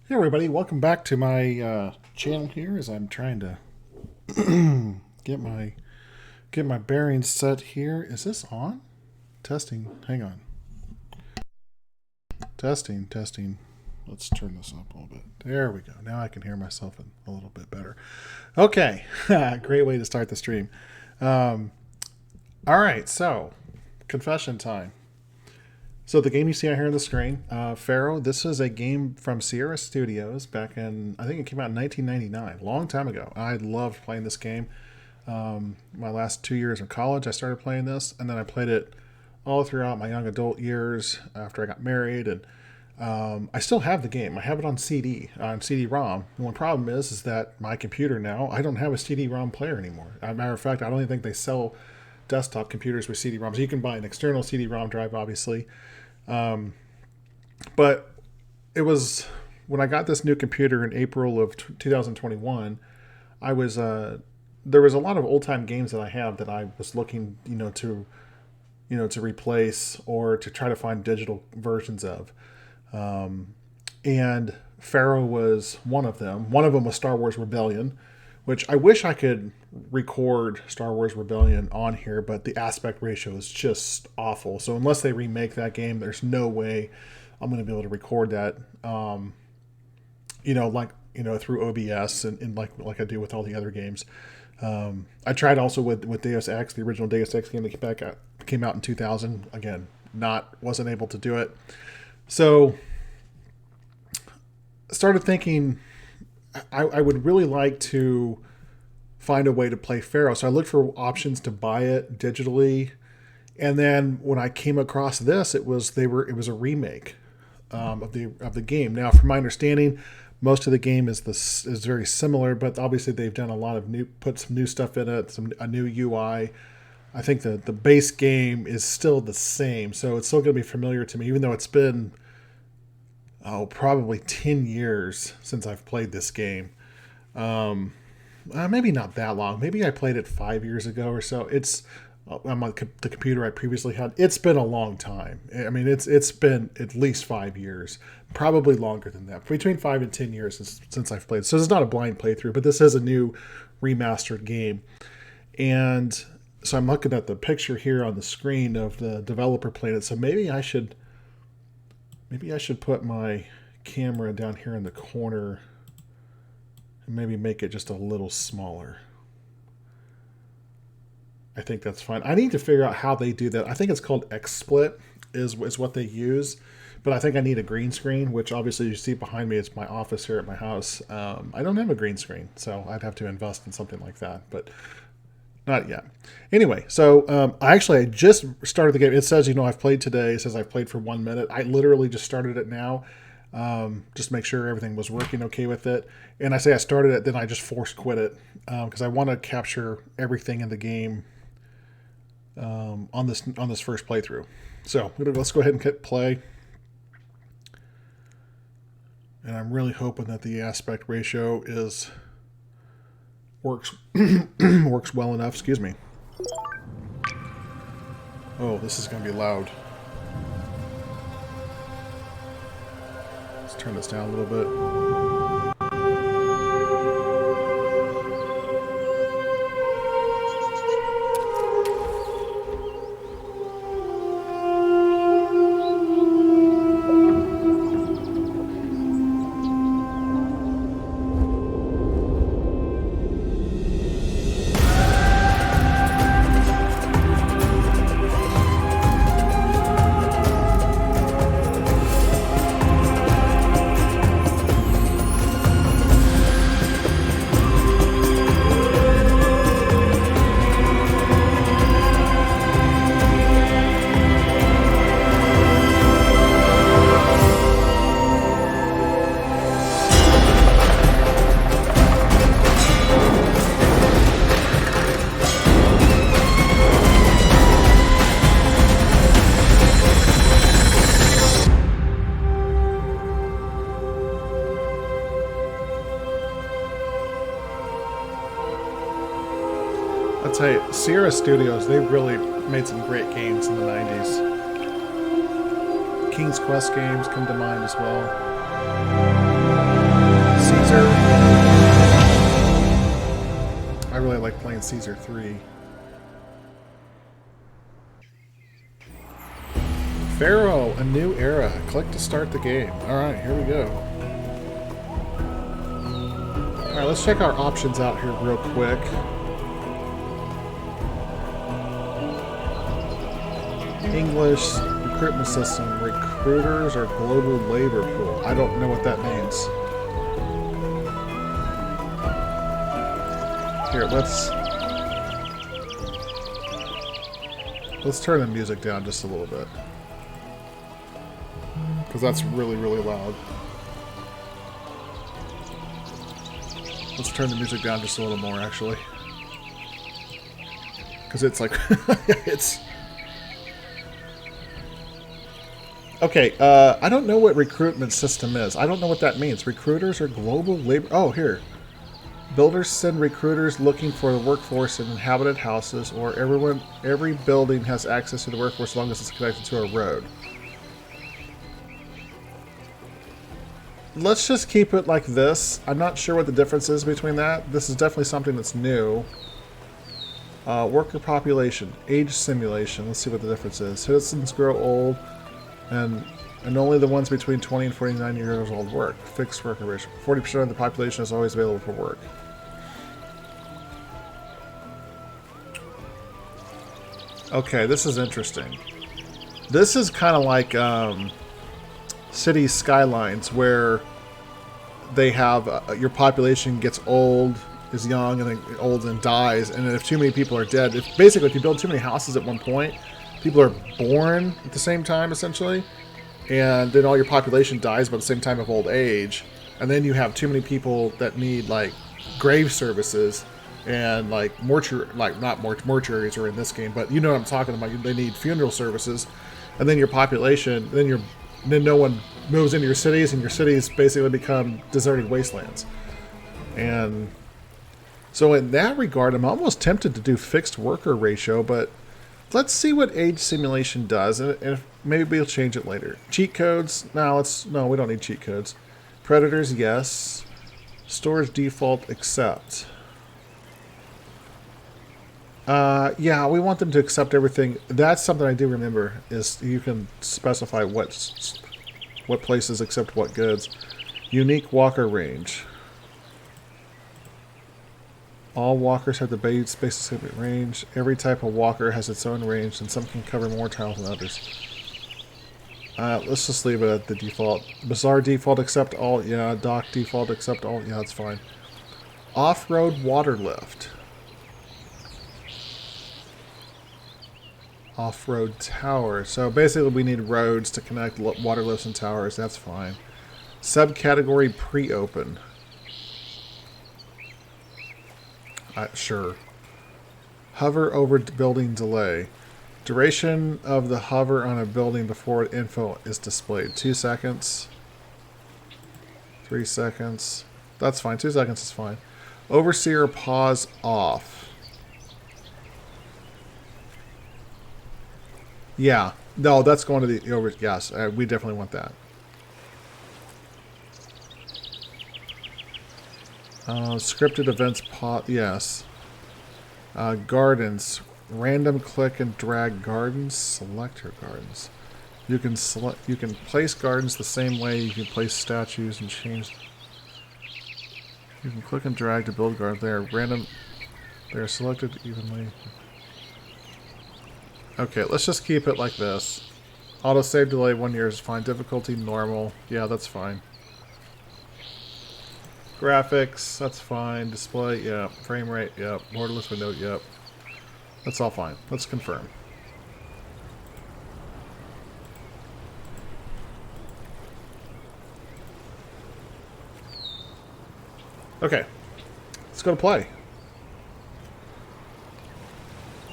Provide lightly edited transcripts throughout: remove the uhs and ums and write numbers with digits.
Hey everybody, welcome back to my channel here as I'm trying to get my bearings set here. Is this on? Testing. Hang on. Testing. Let's turn this up a little bit. There we go. Now I can hear myself a little bit better. Okay. Great way to start the stream. All right, so confession time. So the game you see out here on the screen, Pharaoh, this is a game from Sierra Studios back in, I think it came out in 1999, a long time ago. I loved playing this game. My last 2 years of college, I started playing this, and then I played it all throughout my young adult years after I got married. And I still have the game. I have it on CD, on CD-ROM. The one problem is that my computer now, I don't have a CD-ROM player anymore. As a matter of fact, I don't even think they sell desktop computers with CD-ROMs. You can buy an external CD-ROM drive, obviously. But it was when I got this new computer in April of 2021. I was there was a lot of old time games that I have that I was looking, to replace or to try to find digital versions of. And Pharaoh was one of them. One of them was Star Wars Rebellion, which I wish I could record Star Wars Rebellion on here, but the aspect ratio is just awful. So unless they remake that game, there's no way I'm going to be able to record that, through OBS and like I do with all the other games. I tried also with Deus Ex, the original Deus Ex game that came out in 2000. Again, wasn't able to do it. So started thinking I would really like to find a way to play Pharaoh. So I looked for options to buy it digitally, and then when I came across this, it was a remake of the game. Now, from my understanding, most of the game is very similar, but obviously they've done a lot of put some new stuff in it, a new UI. I think the base game is still the same, so it's still going to be familiar to me, even though it's been probably 10 years since I've played this game. Maybe not that long. Maybe I played it 5 years ago or so. It's on the computer I previously had. It's been a long time. I mean, it's been at least 5 years, probably longer than that. Between 5 and 10 years since I've played. So it's not a blind playthrough, but this is a new remastered game. And so I'm looking at the picture here on the screen of the developer playing it. So maybe I should put my camera down here in the corner and maybe make it just a little smaller. I think that's fine. I need to figure out how they do that. I think it's called XSplit is what they use, but I think I need a green screen, which obviously you see behind me. It's my office here at my house. I don't have a green screen, so I'd have to invest in something like that, but not yet. Anyway, so I just started the game. It says, I've played today. It says I've played for 1 minute. I literally just started it now, just to make sure everything was working okay with it. And I say I started it, then I just force quit it because I want to capture everything in the game on this first playthrough. So let's go ahead and hit play. And I'm really hoping that the aspect ratio works works well enough. Excuse me. Oh, this is going to be loud. Let's turn this down a little bit. I'll tell you, Sierra Studios, they really made some great games in the 90s. King's Quest games come to mind as well. like playing Caesar 3. Pharaoh, a new era. Click to start the game. Alright, here we go. Alright, let's check our options out here real quick. English recruitment system, recruiters or global labor pool. I don't know what that means. Here, let's turn the music down just a little bit. Because that's really, really loud. Let's turn the music down just a little more, actually. Because it's like... it's... Okay, I don't know what recruitment system is. I don't know what that means. Recruiters or global labor... Oh, here. Builders send recruiters looking for the workforce in inhabited houses, or every building has access to the workforce as long as it's connected to a road. Let's just keep it like this. I'm not sure what the difference is between that. This is definitely something that's new. Worker population, age simulation. Let's see what the difference is. Citizens grow old, and only the ones between 20 and 49 years old work. Fixed worker ratio. 40% of the population is always available for work. Okay, this is interesting. This is kind of like city skylines, where they have your population gets old, is young, and then old and dies. And if too many people are dead, if you build too many houses at one point, people are born at the same time, essentially. And then all your population dies by the same time of old age. And then you have too many people that need, like, grave services and, like, mortuaries are in this game, but you know what I'm talking about. They need funeral services. And then your population, then no one moves into your cities, and your cities basically become deserted wastelands. And so in that regard, I'm almost tempted to do fixed worker ratio, but let's see what age simulation does, and if, maybe we'll change it later. Cheat codes? No, we don't need cheat codes. Predators, yes. Storage default, accept. Yeah, we want them to accept everything. That's something I do remember, is you can specify what places accept what goods. Unique walker range. All walkers have the base specific range. Every type of walker has its own range, and some can cover more tiles than others. Let's just leave it at the default. Bazaar default accept all. Yeah. Dock default accept all. Yeah, that's fine. Off-road water lift. Off-road tower. So basically we need roads to connect water lifts and towers. That's fine. Subcategory pre-open. Sure. Hover over building delay. Duration of the hover on a building before info is displayed. 2 seconds. 3 seconds. That's fine. 2 seconds is fine. Overseer pause off. Yeah. No, that's going to the over. Yes, we definitely want that. Scripted events pause. Yes. Gardens. Random click and drag gardens. Select your gardens. You can place gardens the same way you can place statues and change. You can click and drag to build gardens. They are random. They are selected evenly. Okay, let's just keep it like this. Auto save delay 1 year is fine. Difficulty normal. Yeah, that's fine. Graphics, that's fine. Display, yeah. Frame rate, yep. Borderless window, yep. That's all fine. Let's confirm. Okay. Let's go to play.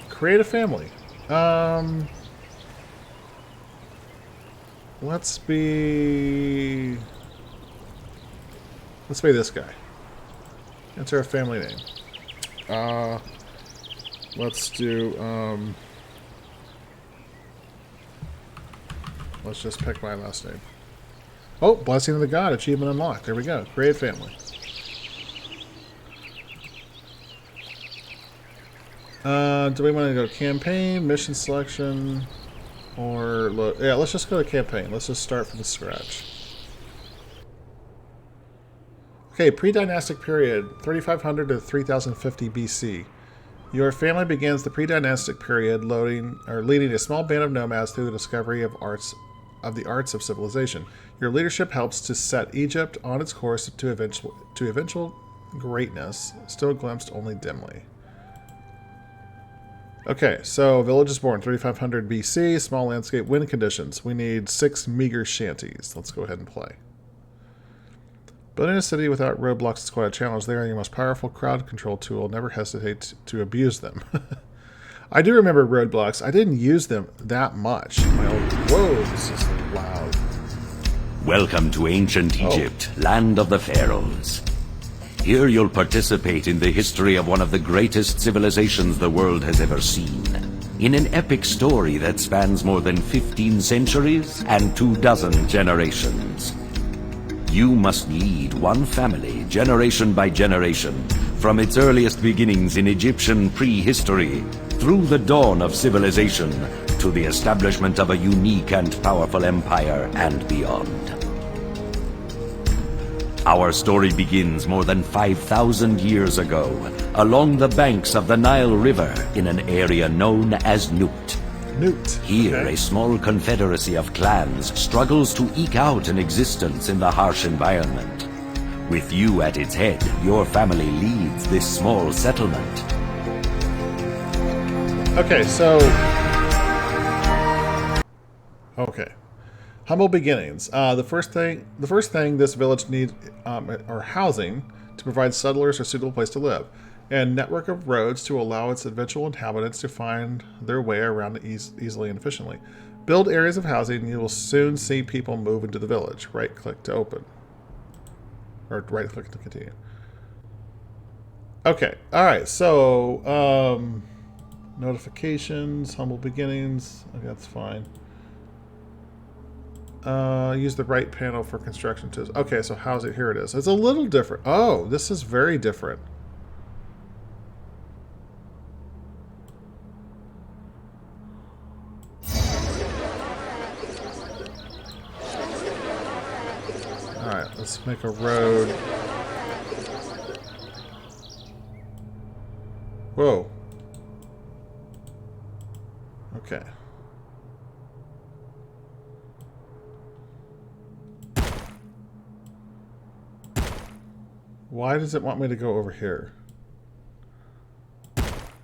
Create a family. Let's be this guy. Enter a family name. Let's do, let's just pick my last name. Oh, Blessing of the God, achievement unlocked. There we go. Create family. Do we want to go campaign, mission selection, or look? Yeah, let's just go to campaign. Let's just start from the scratch. Okay, pre-dynastic period, 3500 to 3050 BC. Your family begins the pre-dynastic period leading a small band of nomads through the discovery of the arts of civilization. Your leadership helps to set Egypt on its course to eventual greatness, still glimpsed only dimly. Okay, so village is born 3500 BC, small landscape, wind conditions. We need 6 meager shanties. Let's go ahead and play. Building a city without roadblocks is quite a challenge. They are your most powerful crowd control tool. Never hesitate to abuse them. I do remember roadblocks. I didn't use them that much. Whoa, this is loud. Welcome to ancient Egypt, land of the pharaohs. Here you'll participate in the history of one of the greatest civilizations the world has ever seen. In an epic story that spans more than 15 centuries and 24 generations. You must lead one family, generation by generation, from its earliest beginnings in Egyptian prehistory, through the dawn of civilization, to the establishment of a unique and powerful empire and beyond. Our story begins more than 5,000 years ago, along the banks of the Nile River in an area known as Nut. Here, okay. A small confederacy of clans struggles to eke out an existence in the harsh environment. With you at its head, your family leads this small settlement. Okay, so... Okay. Humble beginnings. The first thing this village needs are housing to provide settlers a suitable place to live, and network of roads to allow its eventual inhabitants to find their way around easily and efficiently. Build areas of housing and you will soon see people move into the village. Right-click to open. Or right-click to continue. Okay, alright, so, notifications, humble beginnings, okay, that's fine. Use the right panel for construction tools. Okay, so housing, here it is. It's a little different. Oh, this is very different. Alright, let's make a road. Whoa. Okay. Why does it want me to go over here?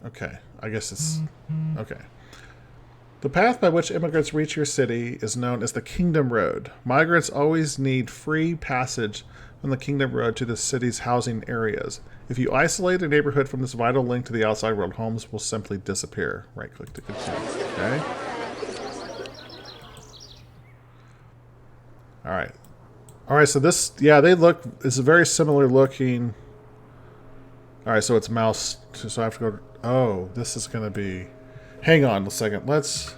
Okay, I guess it's... Okay. The path by which immigrants reach your city is known as the Kingdom Road. Migrants always need free passage from the Kingdom Road to the city's housing areas. If you isolate a neighborhood from this vital link to the outside world, homes will simply disappear. Right-click to continue. Okay. Alright. Alright, so this... Yeah, they look... It's a very similar looking... Alright, so it's mouse... So I have to go... Oh, this is going to be... Hang on a second. Let's...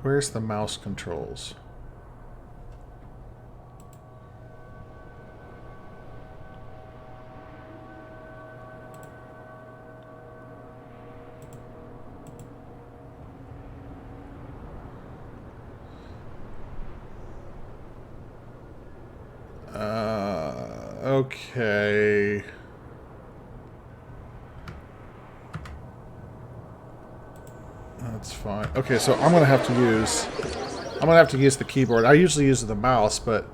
Where's the mouse controls? Okay. That's fine. Okay, so I'm gonna have to use the keyboard. I usually use the mouse, but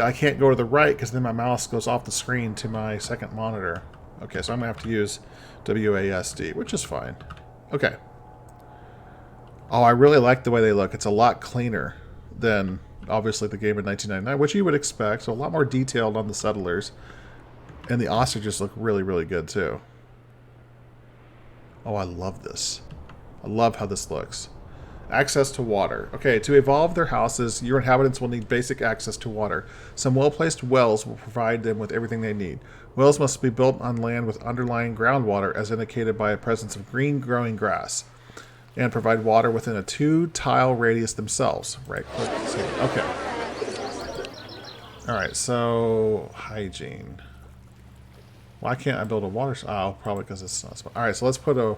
I can't go to the right because then my mouse goes off the screen to my second monitor. Okay, so I'm gonna have to use WASD, which is fine. Okay. Oh, I really like the way they look. It's a lot cleaner than obviously the game in 1999, which you would expect. So a lot more detailed on the settlers. And the ostriches look really, really good too. Oh, I love this. I love how this looks. Access to water. Okay, to evolve their houses, your inhabitants will need basic access to water. Some well-placed wells will provide them with everything they need. Wells must be built on land with underlying groundwater, as indicated by a presence of green growing grass. and provide water within a 2-tile radius themselves. Right click. Okay. Alright, so hygiene. Why can't I build a water? Oh, probably because it's not. Alright, so let's put a.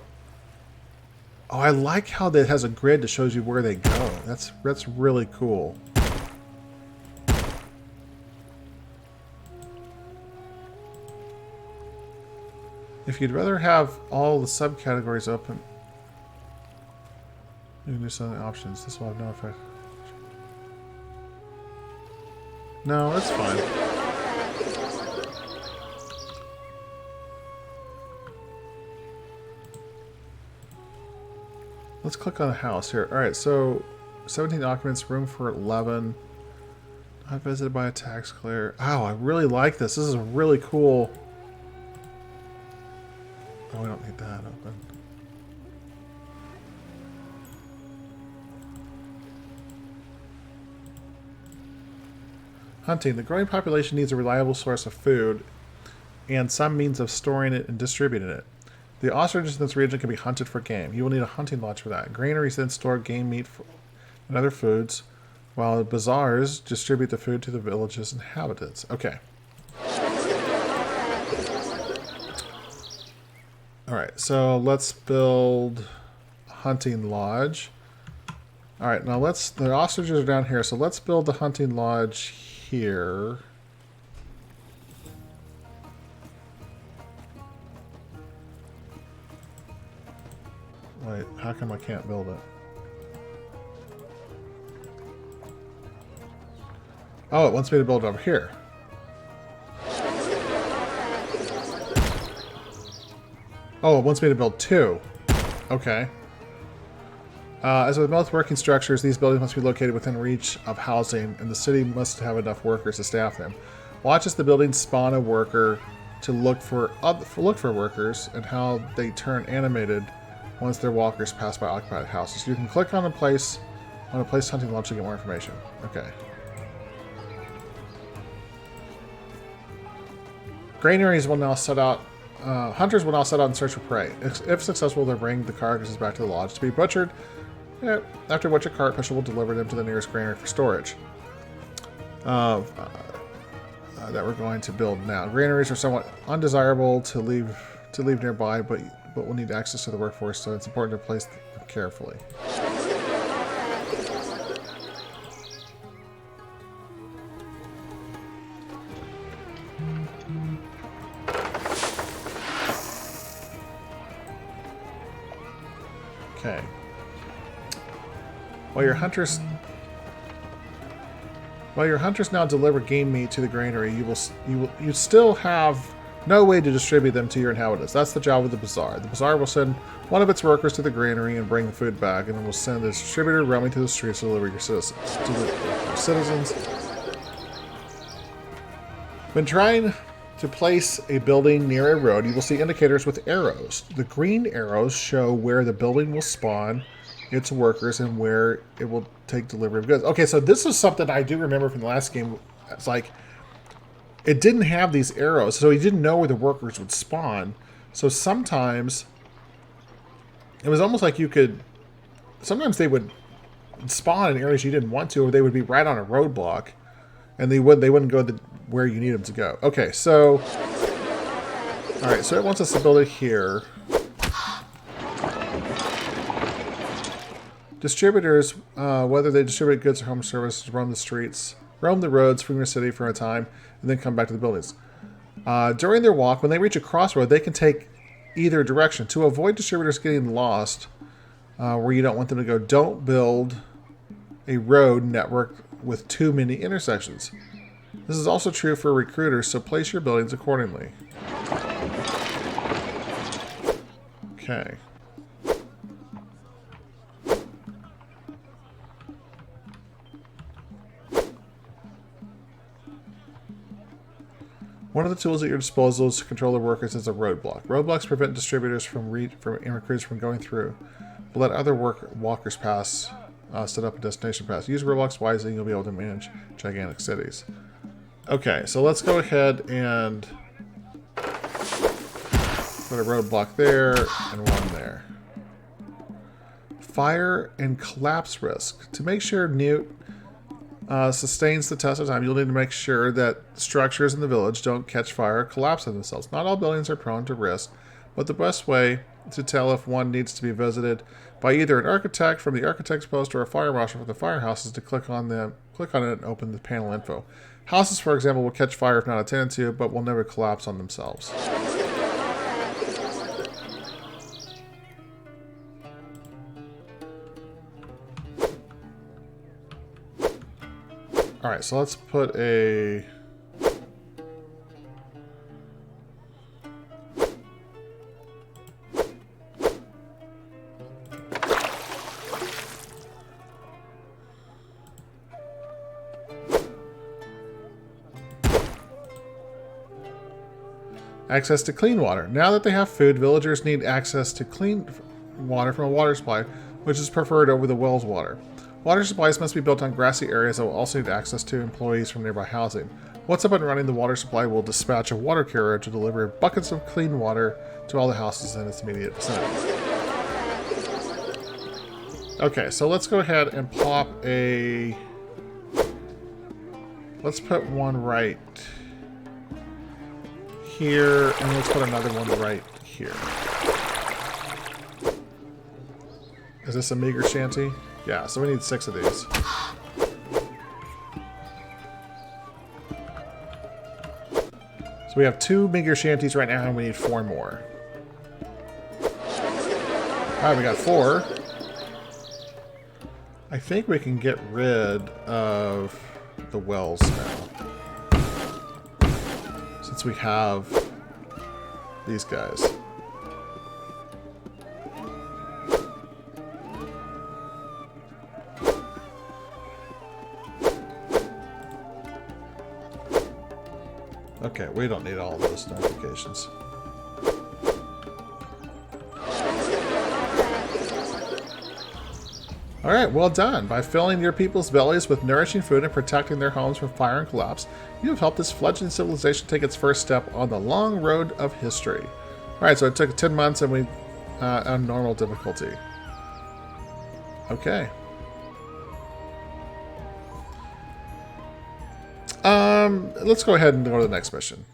Oh, I like how that has a grid that shows you where they go. That's really cool. If you'd rather have all the subcategories open, you can do some options. This will have no effect. No, it's fine. Let's click on a house here. Alright, so 17 occupants, room for 11. Not visited by a tax clear. Oh, I really like this. This is a really cool. Oh, we don't need that open. Hunting. The growing population needs a reliable source of food and some means of storing it and distributing it. The ostriches in this region can be hunted for game. You will need a hunting lodge for that. Granaries then store game meat and other foods, while bazaars distribute the food to the village's inhabitants. Okay. Alright, so let's build a hunting lodge. Alright, now the ostriches are down here, so let's build the hunting lodge here. Wait, how come I can't build it? Oh, it wants me to build it over here. Oh, it wants me to build 2. Okay. As with most working structures, these buildings must be located within reach of housing, and the city must have enough workers to staff them. Watch as the buildings spawn a worker to look for workers, and how they turn animated once their walkers pass by occupied houses. You can click on a place hunting lodge to get more information. Okay. Granaries will now set out. Hunters will now set out in search for prey. If successful, they'll bring the carcasses back to the lodge to be butchered. After which a cart pusher will deliver them to the nearest granary for storage. That we're going to build now. Granaries are somewhat undesirable to leave nearby, but will need access to the workforce, so it's important to place them carefully. Okay. While your hunters now deliver game meat to the granary, you still have no way to distribute them to your inhabitants. That's the job of the bazaar. The bazaar will send one of its workers to the granary and bring the food back, and it will send the distributor roaming to the streets to deliver your citizens. When trying to place a building near a road, you will see indicators with arrows. The green arrows show where the building will spawn its workers and where it will take delivery of goods. Okay, so this is something I do remember from the last game. It's like, it didn't have these arrows, so he didn't know where the workers would spawn. So sometimes it was almost like you could. Sometimes they would spawn in areas you didn't want to, or they would be right on a roadblock, and they wouldn't go where you need them to go. Okay, so all right, so it wants us to build it here. Distributors, whether they distribute goods or home services, roam the roads from your city for a time, and then come back to the buildings. During their walk, when they reach a crossroad, they can take either direction. To avoid distributors getting lost where you don't want them to go, don't build a road network with too many intersections. This is also true for recruiters, so place your buildings accordingly. Okay. One of the tools at your disposal is to control the workers as a roadblock. Roadblocks prevent distributors and recruiters from going through, but let other walkers pass, set up a destination pass. Use roadblocks wisely and you'll be able to manage gigantic cities. Okay, so let's go ahead and put a roadblock there and one there. fire and collapse risk. To make sure Newt sustains the test of time, you'll need to make sure that structures in the village don't catch fire or collapse on themselves. Not all buildings are prone to risk, but the best way to tell if one needs to be visited by either an architect from the architect's post or a fire marshal from the firehouse is to click on it and open the panel info. Houses, for example, will catch fire if not attended to, but will never collapse on themselves. Alright, so let's put a... access to clean water. Now that they have food, villagers need access to clean water from a water supply, which is preferred over the well's water. Water supplies must be built on grassy areas that will also need access to employees from nearby housing. Once up and running, the water supply will dispatch a water carrier to deliver buckets of clean water to all the houses in its immediate vicinity. Okay, so let's go ahead and plop a... let's put one right here, and let's put another one right here. Is this a meager shanty? Yeah, so we need 6 of these. So we have 2 meager shanties right now, and we need 4 more. Alright, we got 4. I think we can get rid of the wells now, since we have these guys. Okay, we don't need all those notifications. Alright, well done. By filling your people's bellies with nourishing food and protecting their homes from fire and collapse, you have helped this fledgling civilization take its first step on the long road of history. Alright, so it took 10 months and we on normal difficulty. Okay. Let's go ahead and go to the next mission.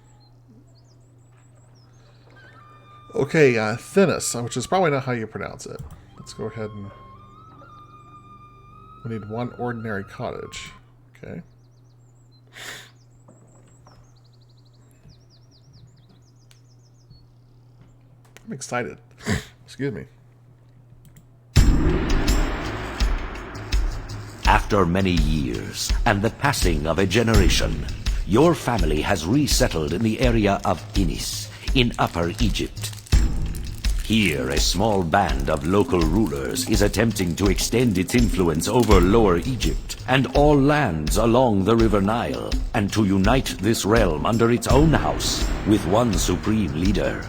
Okay, Thinis, which is probably not how you pronounce it. Let's go ahead and... we need 1 ordinary cottage. Okay. I'm excited. Excuse me. After many years and the passing of a generation, your family has resettled in the area of Thinis, in Upper Egypt. Here, a small band of local rulers is attempting to extend its influence over Lower Egypt and all lands along the River Nile, and to unite this realm under its own house with one supreme leader.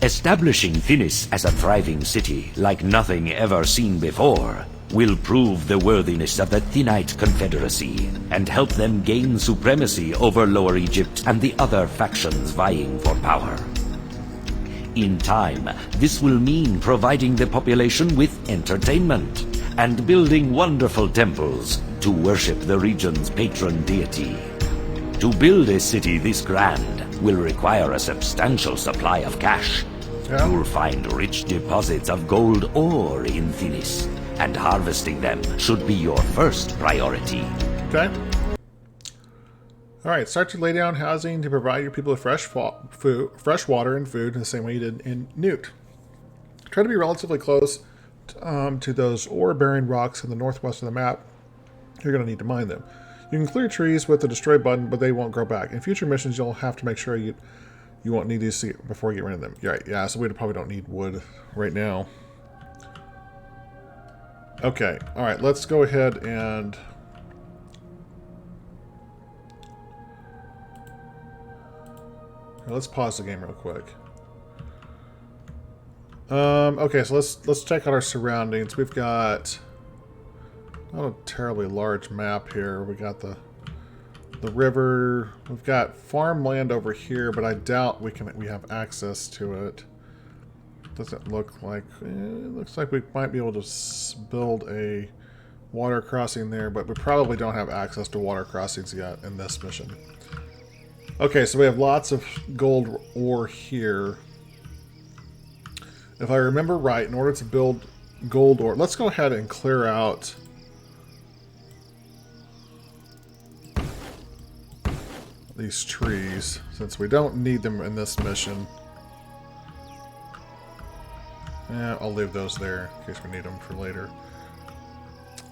Establishing Thinis as a thriving city like nothing ever seen before will prove the worthiness of the Thinite Confederacy and help them gain supremacy over Lower Egypt and the other factions vying for power. In time, this will mean providing the population with entertainment and building wonderful temples to worship the region's patron deity. To build a city this grand will require a substantial supply of cash. Yeah. You'll find rich deposits of gold ore in Thinis, and harvesting them should be your first priority. Okay. Alright, start to lay down housing to provide your people with fresh water and food in the same way you did in Newt. Try to be relatively close to those ore-bearing rocks in the northwest of the map. You're going to need to mine them. You can clear trees with the destroy button, but they won't grow back. In future missions, you'll have to make sure you won't need these before you get rid of them. Right, yeah, so we probably don't need wood right now. Okay, alright, let's go ahead and... let's pause the game real quick. Okay, so let's check out our surroundings. We've got not a terribly large map here. We got the river. We've got farmland over here, but I doubt we have access to it. Doesn't look like... it looks like we might be able to build a water crossing there, but we probably don't have access to water crossings yet in this mission. Okay, so we have lots of gold ore here. If I remember right, in order to build gold ore... Let's go ahead and clear out... these trees, since we don't need them in this mission. Yeah, I'll leave those there in case we need them for later.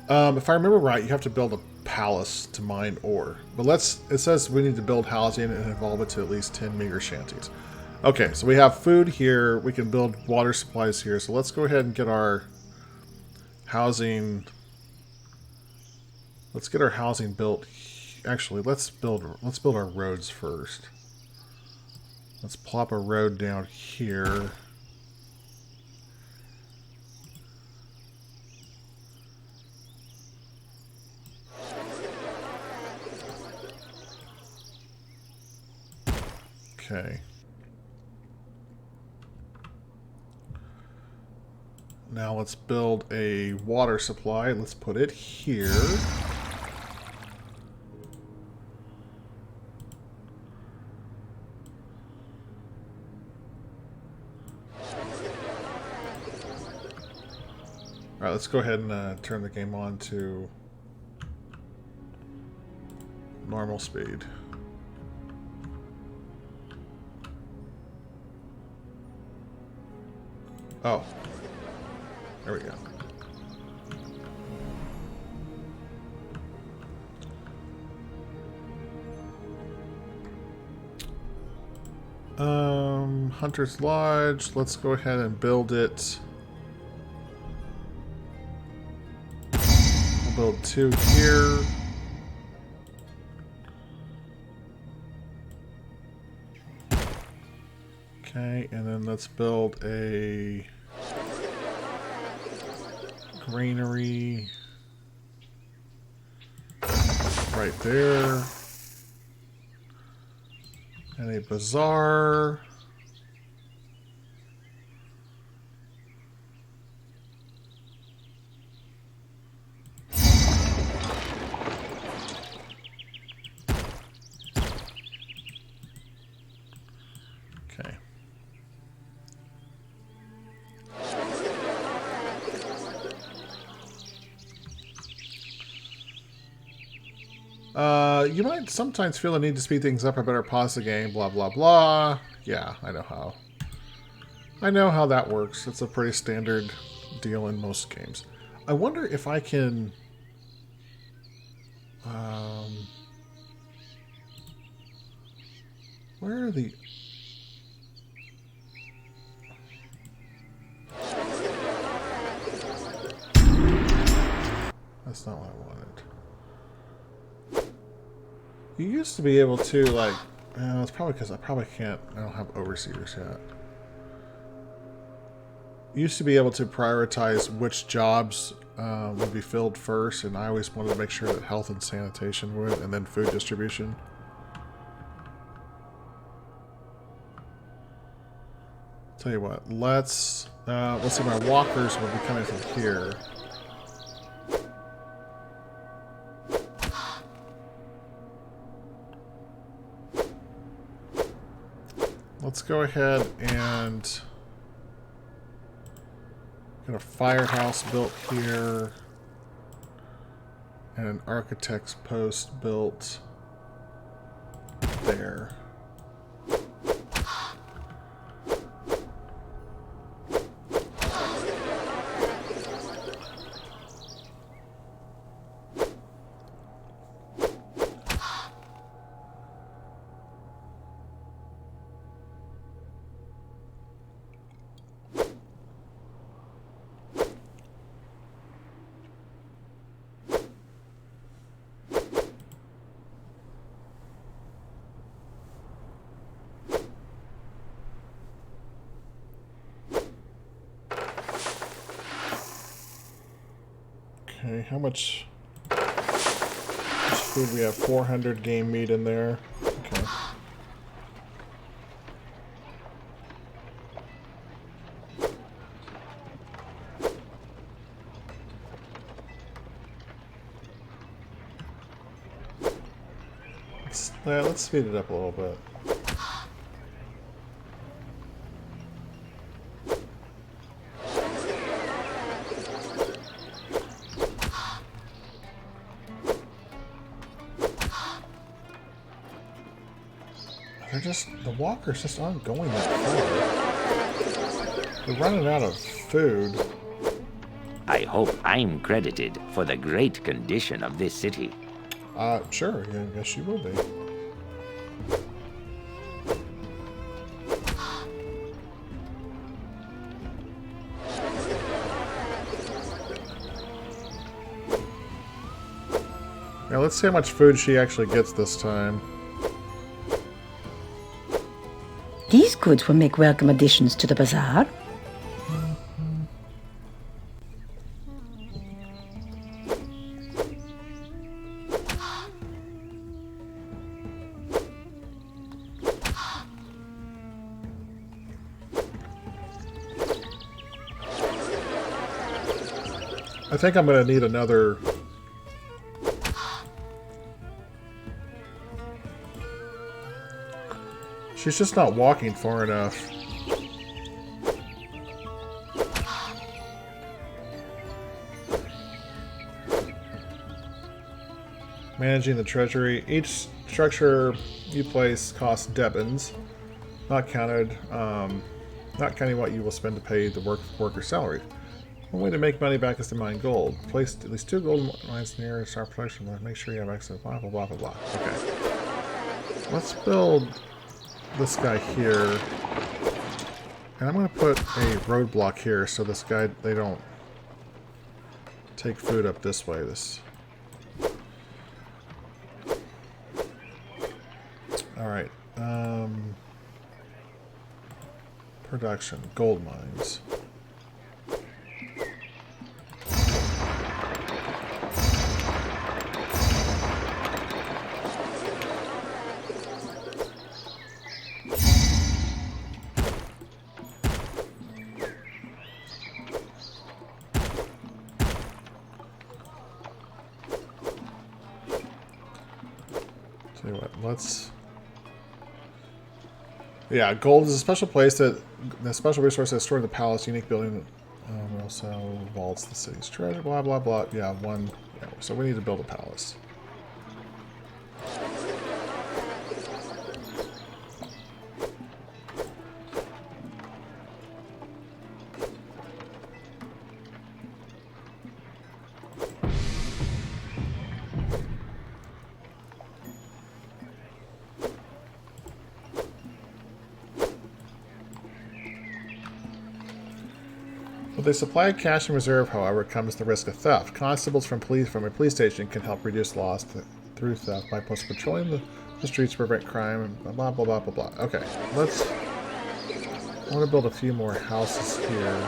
If I remember right, you have to build a palace to mine ore. But it says we need to build housing and evolve it to at least 10 meager shanties. Okay, so we have food here. We can build water supplies here. So let's go ahead and get our housing. Let's get our housing built. Actually, let's build our roads first. Let's plop a road down here. Okay. Now let's build a water supply. Let's put it here. Alright, let's go ahead and turn the game on to normal speed. Oh, there we go. Hunter's Lodge. Let's go ahead and build it. We'll build 2 here. Okay, and then let's build a granary right there. And a bazaar. Okay. You might sometimes feel the need to speed things up. I better pause the game, blah, blah, blah. Yeah, I know how. I know how that works. It's a pretty standard deal in most games. I wonder if I can... where are the... That's not what I wanted. You used to be able to, like... it's probably because I probably can't... I don't have overseers yet. You used to be able to prioritize which jobs would be filled first, and I always wanted to make sure that health and sanitation would, and then food distribution. Tell you what, let's see, my walkers will be coming from here. Let's go ahead and get a firehouse built here and an architect's post built there. Okay, how much food we have? 400 game meat in there. Okay. Yeah, let's speed it up a little bit. The walkers just aren't going that far. They're running out of food. I hope I'm credited for the great condition of this city. Sure, yeah, I guess you will be. Now let's see how much food she actually gets this time. These goods will make welcome additions to the bazaar. I think I'm going to need another... She's just not walking far enough. Managing the treasury. Each structure you place costs debins, not counted. Not counting what you will spend to pay the worker's salary. One way to make money back is to mine gold. Place at least 2 gold mines near our production. Make sure you have access. Blah blah blah blah blah. Okay. Let's build this guy here. And I'm going to put a roadblock here so this guy, they don't take food up this way. Alright. Production. Gold mines. Tell you what, let's... Yeah, gold is a special place that... The special resource that's stored in the palace, unique building... also vaults the city's treasure, blah, blah, blah. Yeah, one... Yeah, so we need to build a palace. With a supply of cash in reserve, however, comes the risk of theft. Constables from a police station can help reduce loss through theft by patrolling the streets to prevent crime. Blah blah blah blah blah. Okay, let's. I want to build a few more houses here.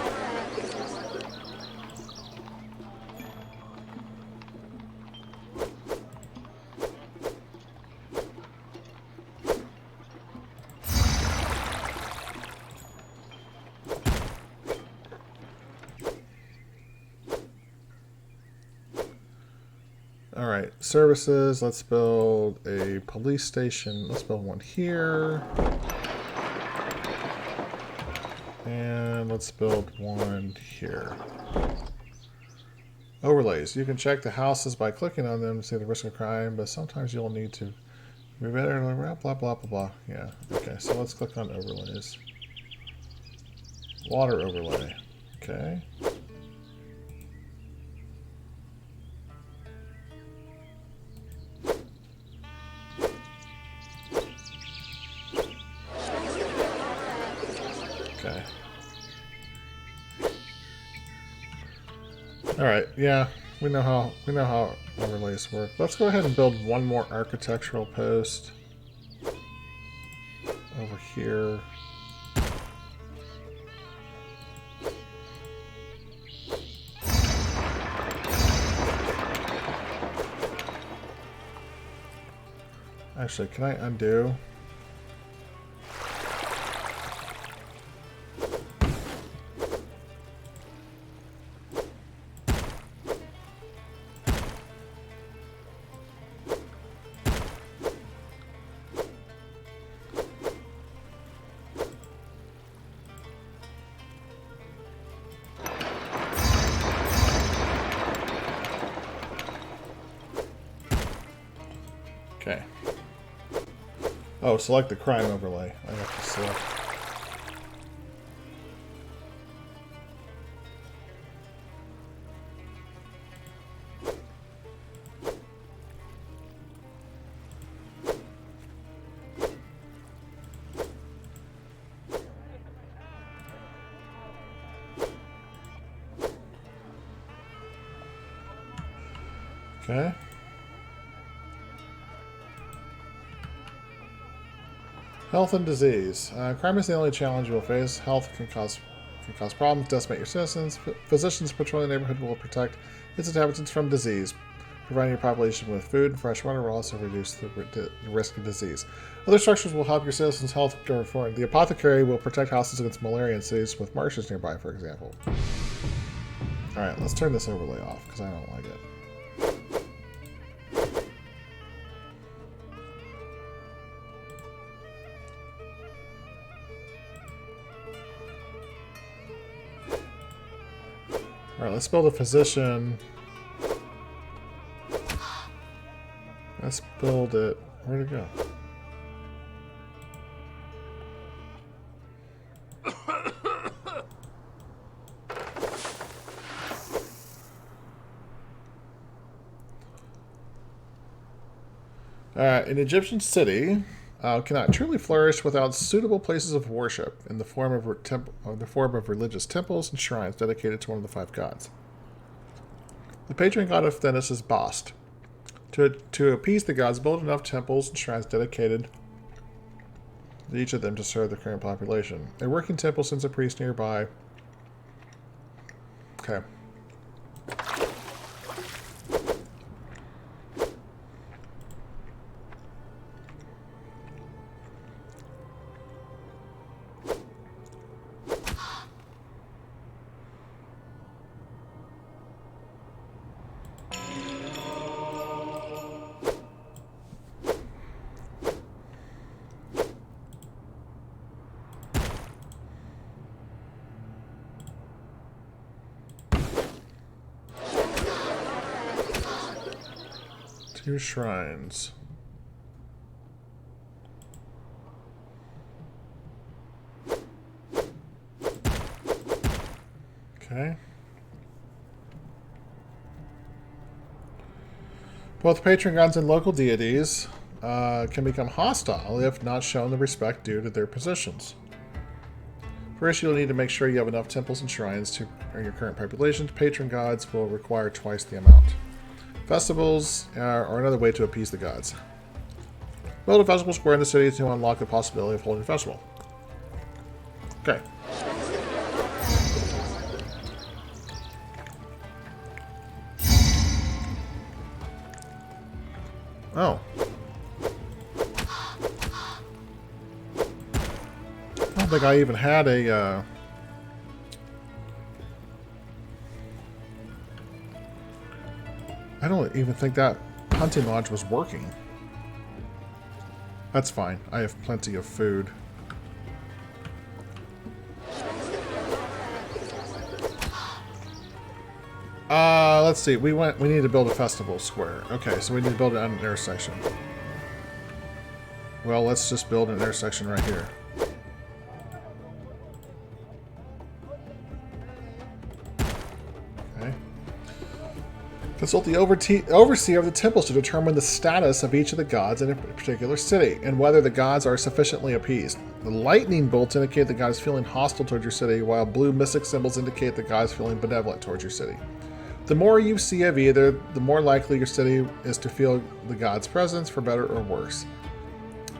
Alright, services, let's build a police station. Let's build one here. And let's build one here. Overlays. You can check the houses by clicking on them to see the risk of crime, but sometimes you'll need to be better, blah, blah, blah, blah, blah. Yeah, okay, so let's click on overlays. Water overlay. Okay. Okay. Alright, yeah, we know how overlays work. Let's go ahead and build one more architectural post over here. Actually, can I undo? Okay. Oh, select the crime overlay. I have to select. Okay. Health and disease. Crime is the only challenge you will face. Health can cause problems, decimate your citizens. Physicians patrolling the neighborhood will protect its inhabitants from disease. Providing your population with food and fresh water will also reduce the risk of disease. Other structures will help your citizens' health going forward. The apothecary will protect houses against malaria in cities with marshes nearby, for example. Alright, let's turn this overlay off because I don't like it. Alright, let's build a physician. Let's build it. Where'd it go? An Egyptian city cannot truly flourish without suitable places of worship in the form of religious temples and shrines dedicated to one of the 5 gods. The patron god of Themis is Bast. To appease the gods, build enough temples and shrines dedicated to each of them to serve the current population. A working temple sends a priest nearby. Okay. Two shrines. Okay. Both patron gods and local deities can become hostile if not shown the respect due to their positions. First, you'll need to make sure you have enough temples and shrines to earn your current population. Patron gods will require twice the amount. Festivals are another way to appease the gods. Build a festival square in the city to unlock the possibility of holding a festival. Okay. Oh. I don't think I even had a... I don't even think that hunting lodge was working. That's fine. I have plenty of food. Let's see. We need to build a festival square. Okay, so we need to build an intersection. Well, let's just build an intersection right here. Okay. Consult the overseer of the temples to determine the status of each of the gods in a particular city and whether the gods are sufficiently appeased. The lightning bolts indicate the god is feeling hostile towards your city, while blue mystic symbols indicate the god is feeling benevolent towards your city. The more you see of either, the more likely your city is to feel the god's presence, for better or worse.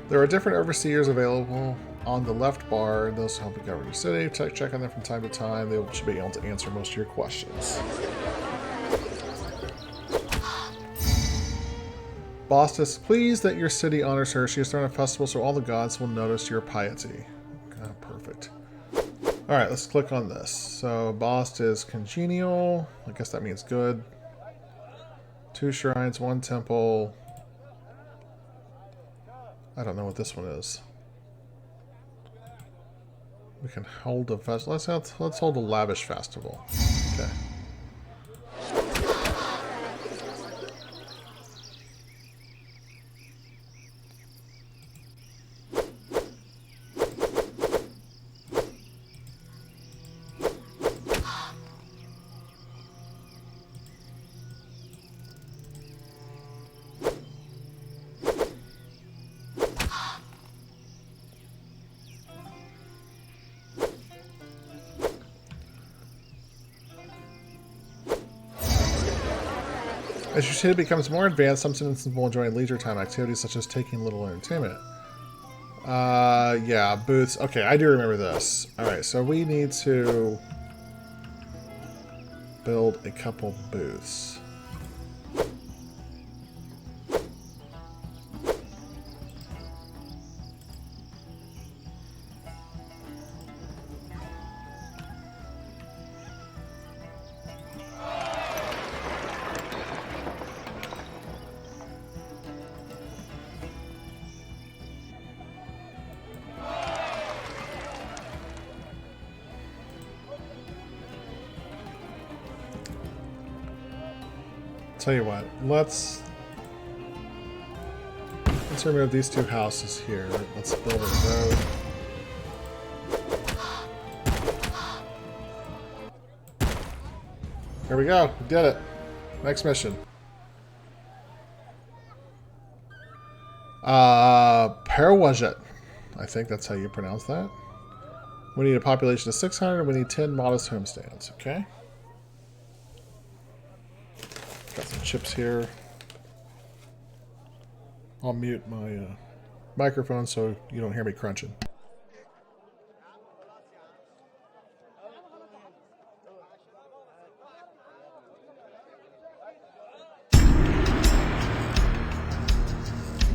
There are different overseers available on the left bar, and those help you govern your city. Check on them from time to time. They should be able to answer most of your questions. Boss is pleased that your city honors her. She has thrown a festival so all the gods will notice your piety. Perfect. Alright, let's click on this. So, Boss is congenial. I guess that means good. 2 shrines, 1 temple. I don't know what this one is. We can hold a festival. Let's hold a lavish festival. Okay. As your city becomes more advanced, some citizens will enjoy leisure time activities such as taking little entertainment. Yeah, booths. Okay, I do remember this. Alright, so we need to build a couple booths. Tell you what, let's remove these two houses here. Let's build a road. Here we go. We did it. Next mission. Pharaoh. I think that's how you pronounce that. We need a population of 600 and we need 10 modest homesteads. Okay. Got some chips here. I'll mute my microphone so you don't hear me crunching.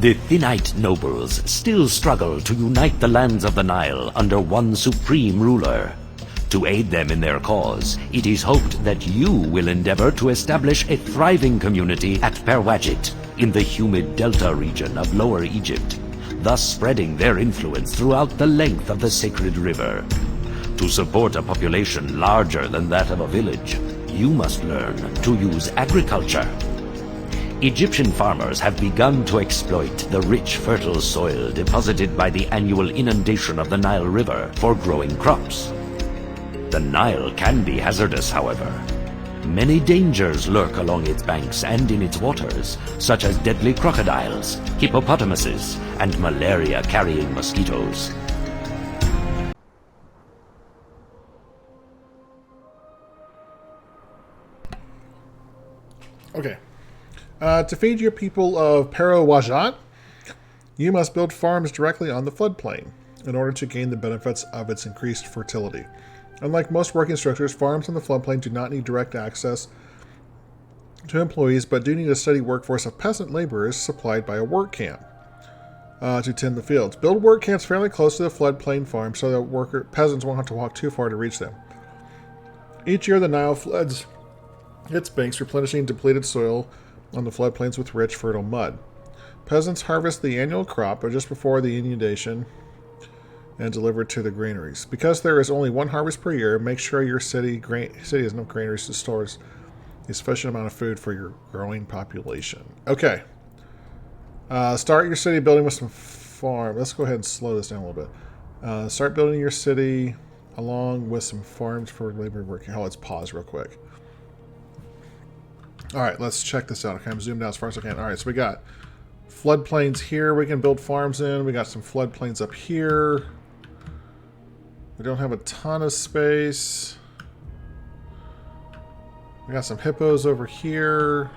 The Thinite nobles still struggle to unite the lands of the Nile under one supreme ruler. To aid them in their cause, it is hoped that you will endeavor to establish a thriving community at Pharaoh in the humid delta region of Lower Egypt, thus spreading their influence throughout the length of the sacred river. To support a population larger than that of a village, you must learn to use agriculture. Egyptian farmers have begun to exploit the rich, fertile soil deposited by the annual inundation of the Nile River for growing crops. The Nile can be hazardous, however. Many dangers lurk along its banks and in its waters, such as deadly crocodiles, hippopotamuses, and malaria-carrying mosquitoes. Okay. To feed your people of Pharaoh, you must build farms directly on the floodplain in order to gain the benefits of its increased fertility. Unlike most working structures, farms on the floodplain do not need direct access to employees, but do need a steady workforce of peasant laborers supplied by a work camp to tend the fields. Build work camps fairly close to the floodplain farm so that peasants won't have to walk too far to reach them. Each year the Nile floods its banks, replenishing depleted soil on the floodplains with rich, fertile mud. Peasants harvest the annual crop just before the inundation and deliver it to the granaries. Because there is only one harvest per year, make sure your city has enough granaries to store a sufficient amount of food for your growing population. Okay. Start your city building with some farm. Let's go ahead and slow this down a little bit. Start building your city along with some farms for labor working. Oh, let's pause real quick. Alright, let's check this out. Okay, I'm zoomed out as far as I can. Alright, so we got floodplains here we can build farms in. We got some floodplains up here. We don't have a ton of space. We got some hippos over here.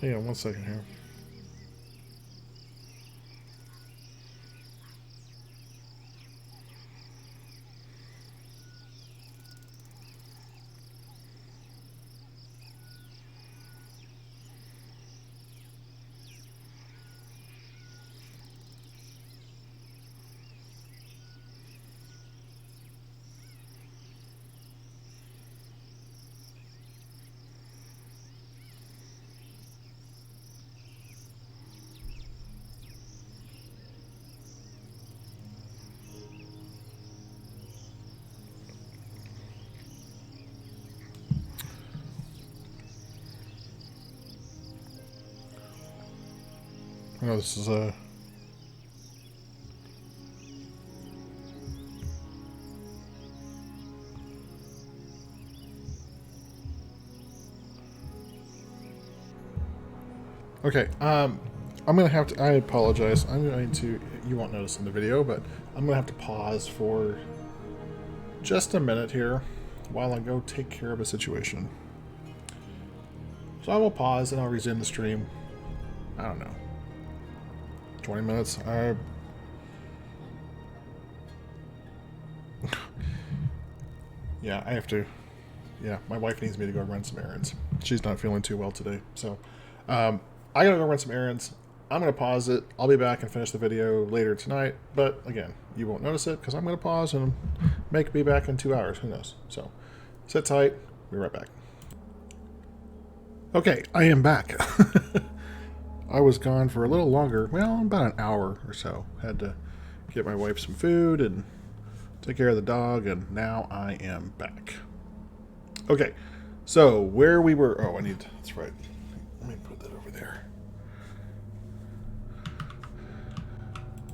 Hang on one second here. Oh, this is a... Okay, I'm gonna have to. I apologize. I'm going to. You won't notice in the video, but I'm gonna have to pause for just a minute here while I go take care of a situation. So I will pause and I'll resume the stream. I don't know, 20 minutes. Yeah, I have to. Yeah, my wife needs me to go run some errands. She's not feeling too well today, so I gotta go run some errands. I'm gonna pause it. I'll be back and finish the video later tonight. But again, you won't notice it because I'm gonna pause and make me back in 2 hours. Who knows? So sit tight. Be right back. Okay, I am back. I was gone for a little longer. Well, about an hour or so. Had to get my wife some food and take care of the dog, and now I am back. Okay, so where we were. Oh, that's right. Let me put that over there.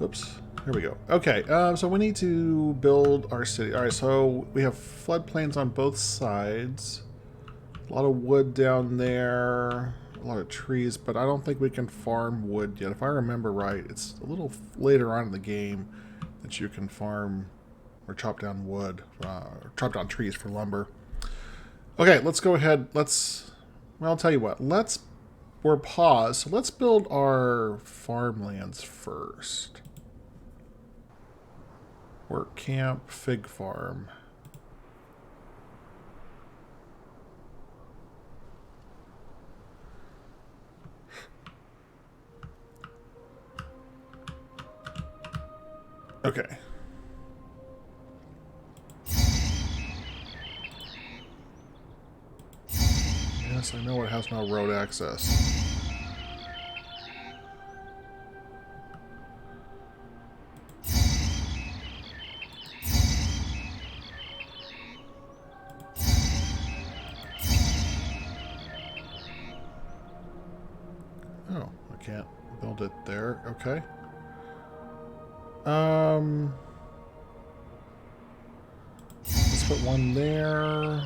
Oops. There we go. Okay, so we need to build our city. Alright, so we have floodplains on both sides. A lot of wood down there. A lot of trees, but I don't think we can farm wood yet. If I remember right, it's a little later on in the game that you can farm or chop down wood, or chop down trees for lumber. Okay, let's go ahead. Well, I'll tell you what. We're paused. So let's build our farmlands first. Work camp, fig farm. Okay. Yes, I know it has no road access. Oh, I can't build it there. Okay. Let's put one there.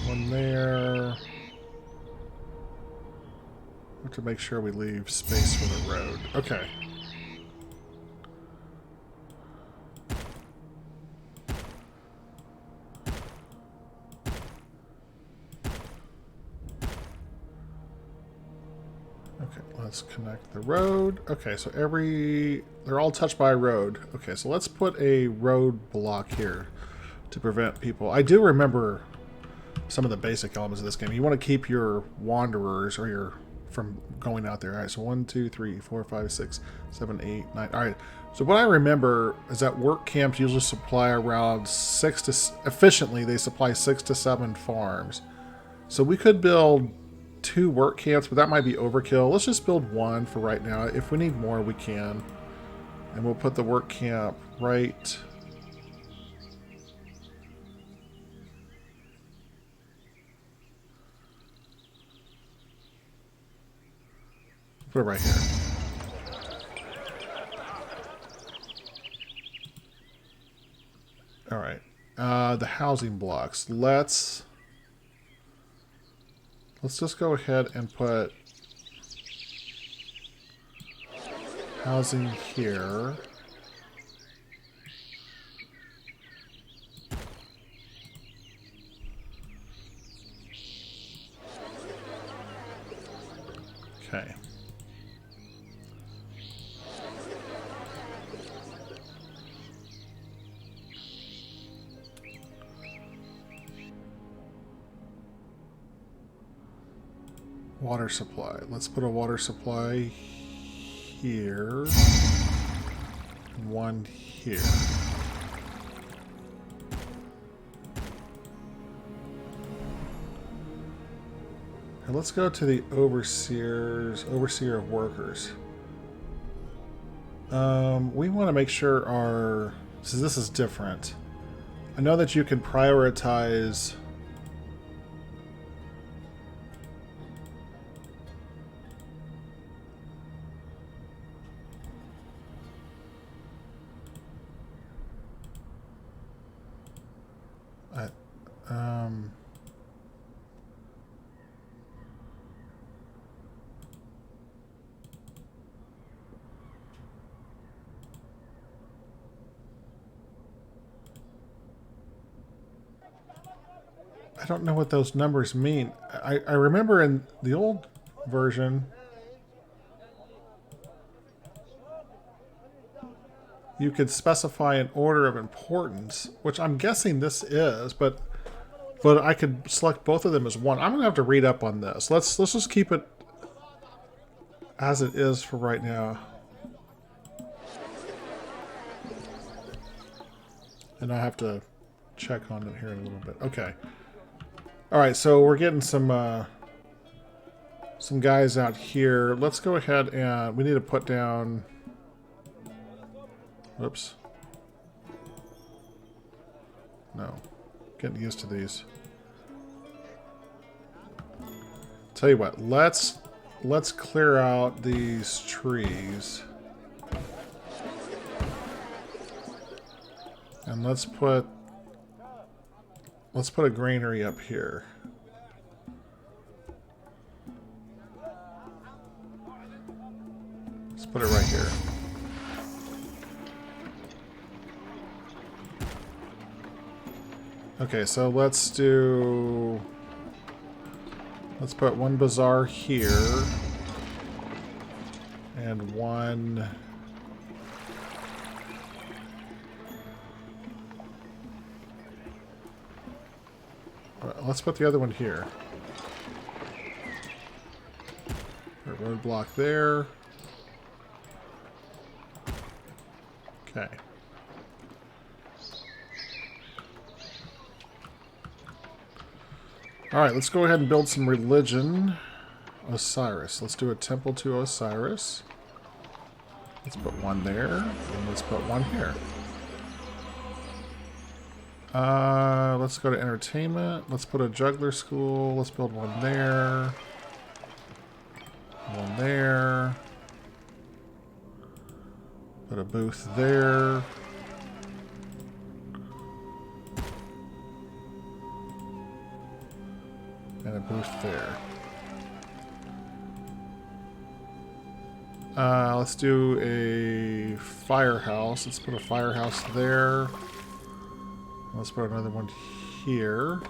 One there. We have to make sure we leave space for the road. Okay. Okay, let's connect the road. Okay, so they're all touched by a road. Okay, so let's put a road block here to prevent people. I do remember some of the basic elements of this game. You want to keep your wanderers from going out there. All right, so 1, 2, 3, 4, 5, 6, 7, 8, 9. All right. So what I remember is that work camps usually supply around efficiently they supply 6 to 7 farms. So we could build 2 work camps, but that might be overkill. Let's just build 1 for right now. If we need more, we can. And we'll put the work camp right. Put it right here. All right. The housing blocks. Let's just go ahead and put housing here. Okay. Water supply. Let's put a water supply here. And one here. And let's go to the overseer of workers. We want to make sure so this is different. I know that you can prioritize. I don't know what those numbers mean. I remember in the old version, you could specify an order of importance, which I'm guessing this is, but I could select both of them as one. I'm gonna have to read up on this. Let's just keep it as it is for right now. And I have to check on it here in a little bit. Okay. All right, so we're getting some guys out here. Let's go ahead and we need to put down. Whoops. No. Getting used to these. Tell you what, let's clear out these trees. And let's put a granary up here. Let's put it right here. Okay, so let's put one bazaar here and one. Let's put the other one here. A roadblock there. Okay. Alright, let's go ahead and build some religion. Osiris. Let's do a temple to Osiris. Let's put one there, and let's put one here. Let's go to entertainment. Let's put a juggler school. Let's build one there. One there. Put a booth there. And a booth there. Let's do a firehouse. Let's put a firehouse there. Let's put another one here.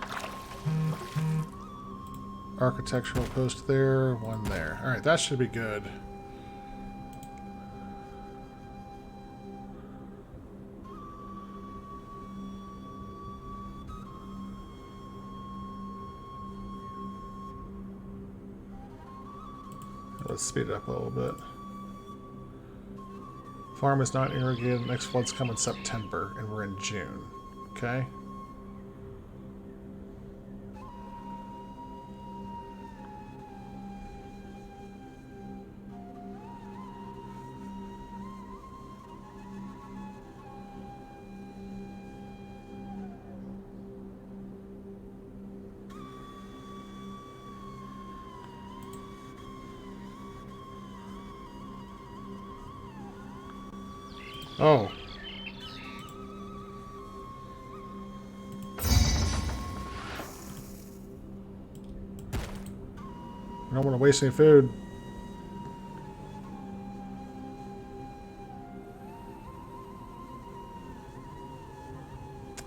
Architectural post there, one there. Alright, that should be good. Let's speed it up a little bit. Farm is not irrigated. Next floods come in September, and we're in June. Okay. Oh. I don't want to waste any food.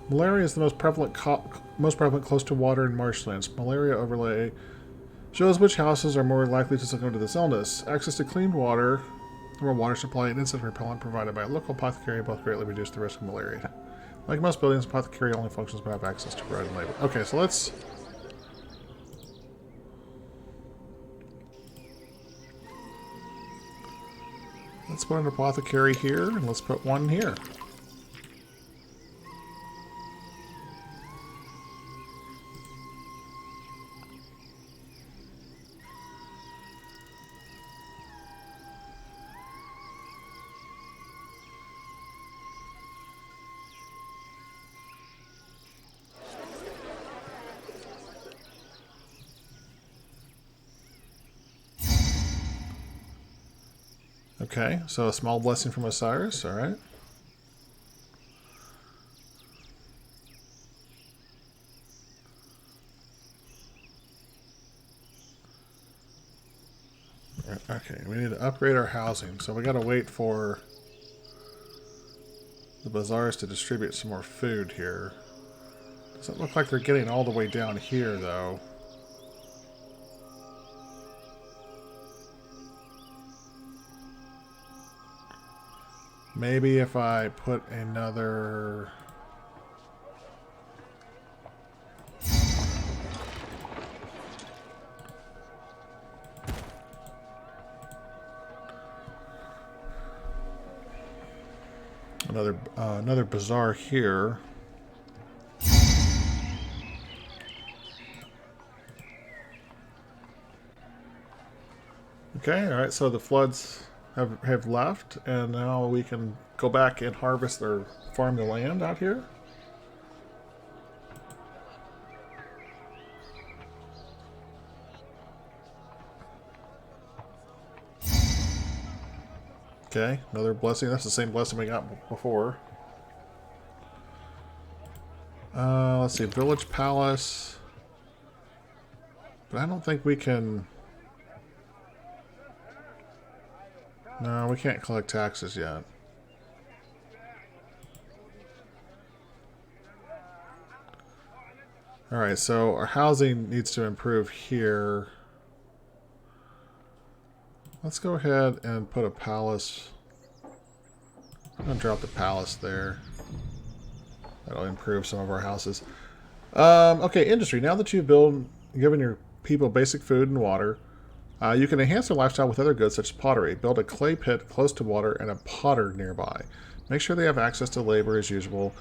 Malaria is the most prevalent close to water and marshlands. Malaria overlay shows which houses are more likely to succumb to this illness. Access to clean water, or water supply, and insect repellent provided by a local apothecary both greatly reduce the risk of malaria. Like most buildings, apothecary only functions but have access to bread and labor. Okay, so let's put an apothecary here, and let's put one here. Okay, so a small blessing from Osiris, alright. Okay, we need to upgrade our housing, so we gotta wait for the bazaars to distribute some more food here. Doesn't look like they're getting all the way down here, though. Maybe if I put another... another bazaar here. Okay, alright, so the floods have left, and now we can go back and harvest or farm the land out here. Okay, another blessing. That's the same blessing we got before. Let's see, village palace. But I don't think we can... No, we can't collect taxes yet. Alright, so our housing needs to improve here. Let's go ahead and put a palace. I'm going to drop the palace there. That'll improve some of our houses. Okay, industry. Now that you've given your people basic food and water, you can enhance their lifestyle with other goods such as pottery. Build a clay pit close to water and a potter nearby. Make sure they have access to labor as usual.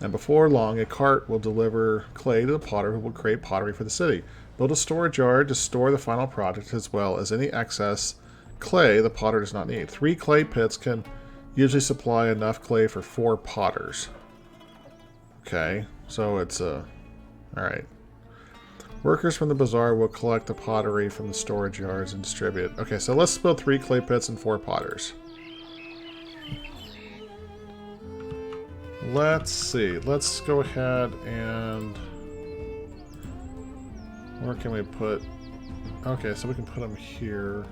And before long, a cart will deliver clay to the potter who will create pottery for the city. Build a storage yard to store the final product as well as any excess clay the potter does not need. 3 clay pits can usually supply enough clay for 4 potters. Okay, so it's alright. Workers from the bazaar will collect the pottery from the storage yards and distribute it. Okay, so let's build 3 clay pits and 4 potters. Let's see. Let's go ahead and... Where can we put... Okay, so we can put them here.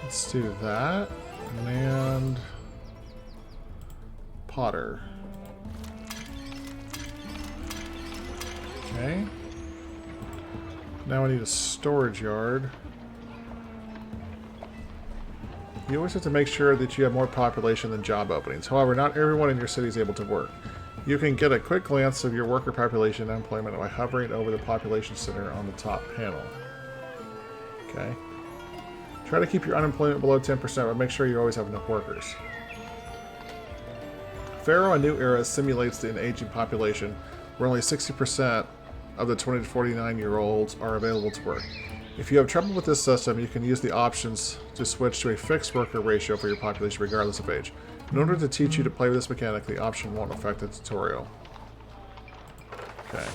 Let's do that. And... Potter. Okay. Now I need a storage yard. You always have to make sure that you have more population than job openings. However, not everyone in your city is able to work. You can get a quick glance of your worker population and employment by hovering over the population center on the top panel. Okay. Try to keep your unemployment below 10%, but make sure you always have enough workers. Pharaoh, a new era, simulates an aging population where only 60% of the 20 to 49-year-olds are available to work. If you have trouble with this system, you can use the options to switch to a fixed worker ratio for your population regardless of age. In order to teach you to play with this mechanic, the option won't affect the tutorial. Okay.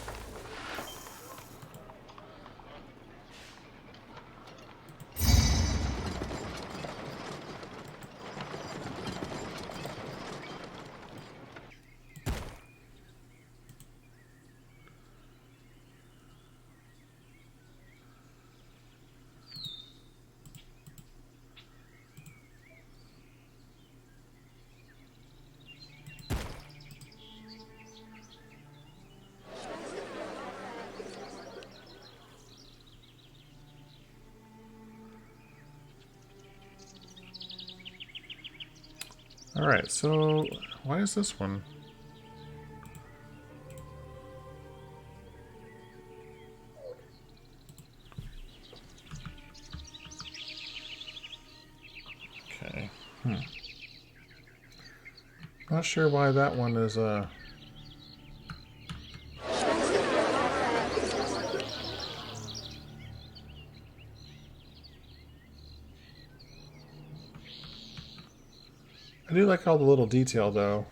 Alright, so why is this one? Okay. Not sure why that one is I do like all the little detail, though.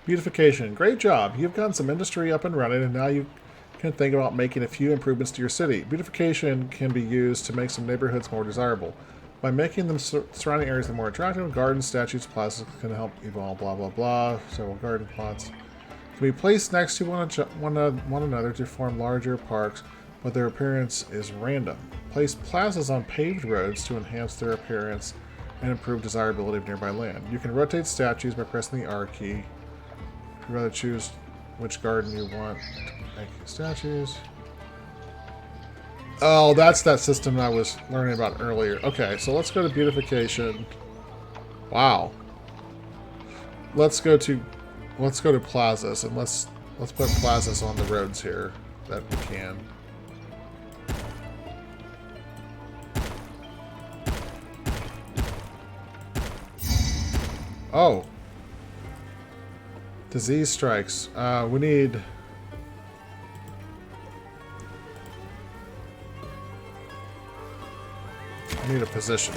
Beautification. Great job. You've gotten some industry up and running, and now you can think about making a few improvements to your city. Beautification can be used to make some neighborhoods more desirable. By making them surrounding areas more attractive, gardens, statues, plazas can help evolve, blah, blah, blah. Several garden plots. Can be placed next to one another to form larger parks, but their appearance is random. Place plazas on paved roads to enhance their appearance and improve desirability of nearby land. You can rotate statues by pressing the R key. You'd rather choose which garden you want to make statues. Oh, that's that system I was learning about earlier. Okay, so let's go to beautification. Wow. Let's go to plazas, and let's put plazas on the roads here that we can. Oh. Disease strikes. We need... I need a position.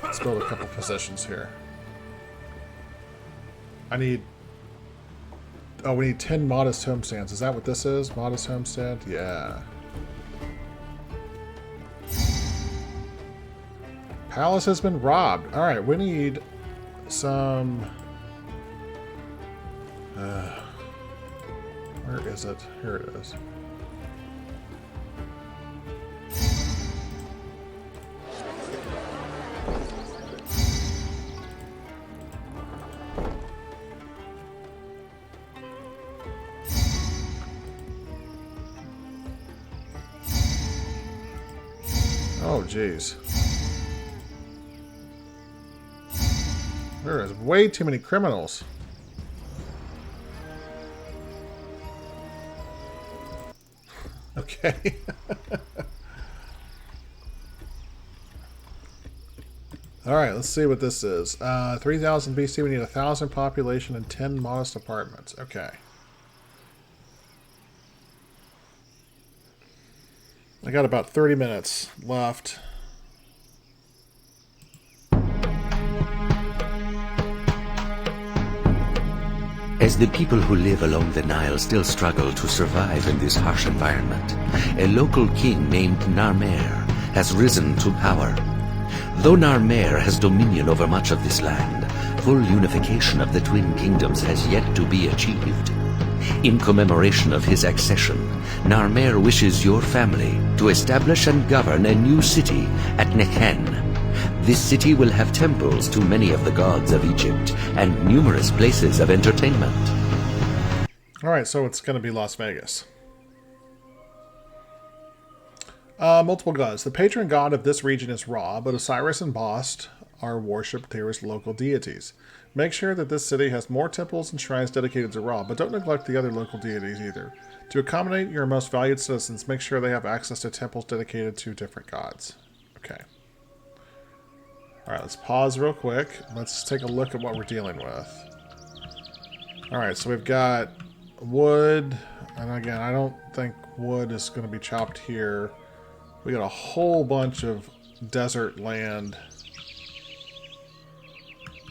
Let's build a couple positions here. I need... Oh, we need 10 modest homestands. Is that what this is? Modest homestand? Yeah. Palace has been robbed. Alright, we need some... where is it? Here it is. Oh, jeez. There is way too many criminals. Okay. Alright, let's see what this is. 3000 BC, we need 1,000 population and 10 modest apartments. Okay. I got about 30 minutes left. As the people who live along the Nile still struggle to survive in this harsh environment, a local king named Narmer has risen to power. Though Narmer has dominion over much of this land, full unification of the twin kingdoms has yet to be achieved. In commemoration of his accession, Narmer wishes your family to establish and govern a new city at Nekhen. This city will have temples to many of the gods of Egypt and numerous places of entertainment. Alright, so it's going to be Las Vegas. Multiple gods. The patron god of this region is Ra, but Osiris and Bast are worshipped here as local deities. Make sure that this city has more temples and shrines dedicated to Ra, but don't neglect the other local deities either. To accommodate your most valued citizens, make sure they have access to temples dedicated to different gods. Okay. Alright, let's pause real quick. Let's take a look at what we're dealing with. Alright, so we've got wood. And again, I don't think wood is going to be chopped here. We got a whole bunch of desert land.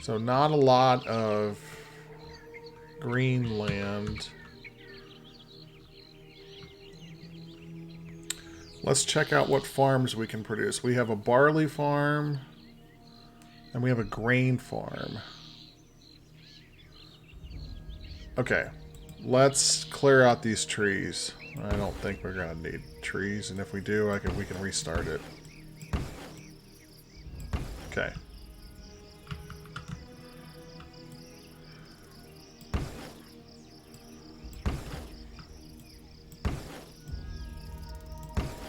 So not a lot of green land. Let's check out what farms we can produce. We have a barley farm. And we have a grain farm. Okay. Let's clear out these trees. I don't think we're going to need trees. And if we do, we can restart it. Okay.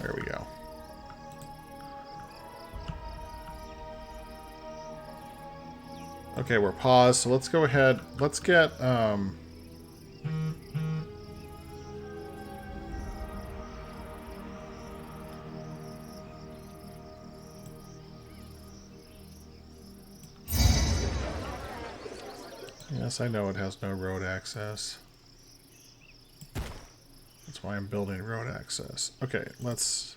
There we go. Okay, we're paused, so let's go ahead. Let's get, yes, I know it has no road access. That's why I'm building road access. Okay, let's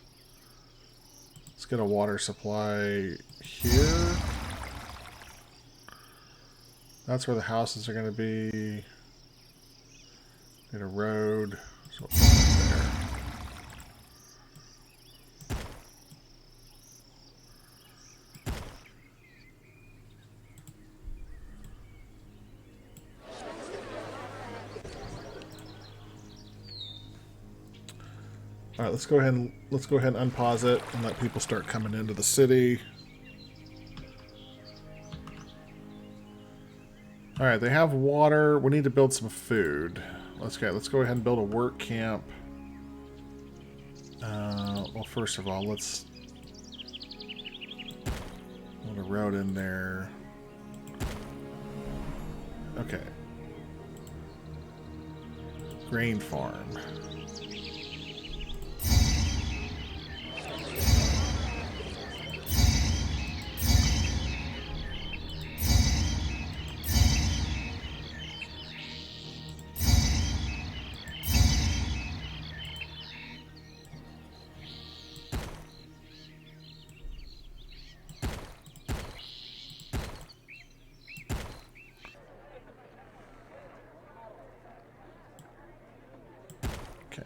get a water supply here. That's where the houses are going to be. Need a road. So we'll put that there. All right, let's go ahead and unpause it and let people start coming into the city. All right, they have water. We need to build some food. Let's go ahead and build a work camp. Well, first of all, let's put a road in there. Okay. Grain farm. Okay.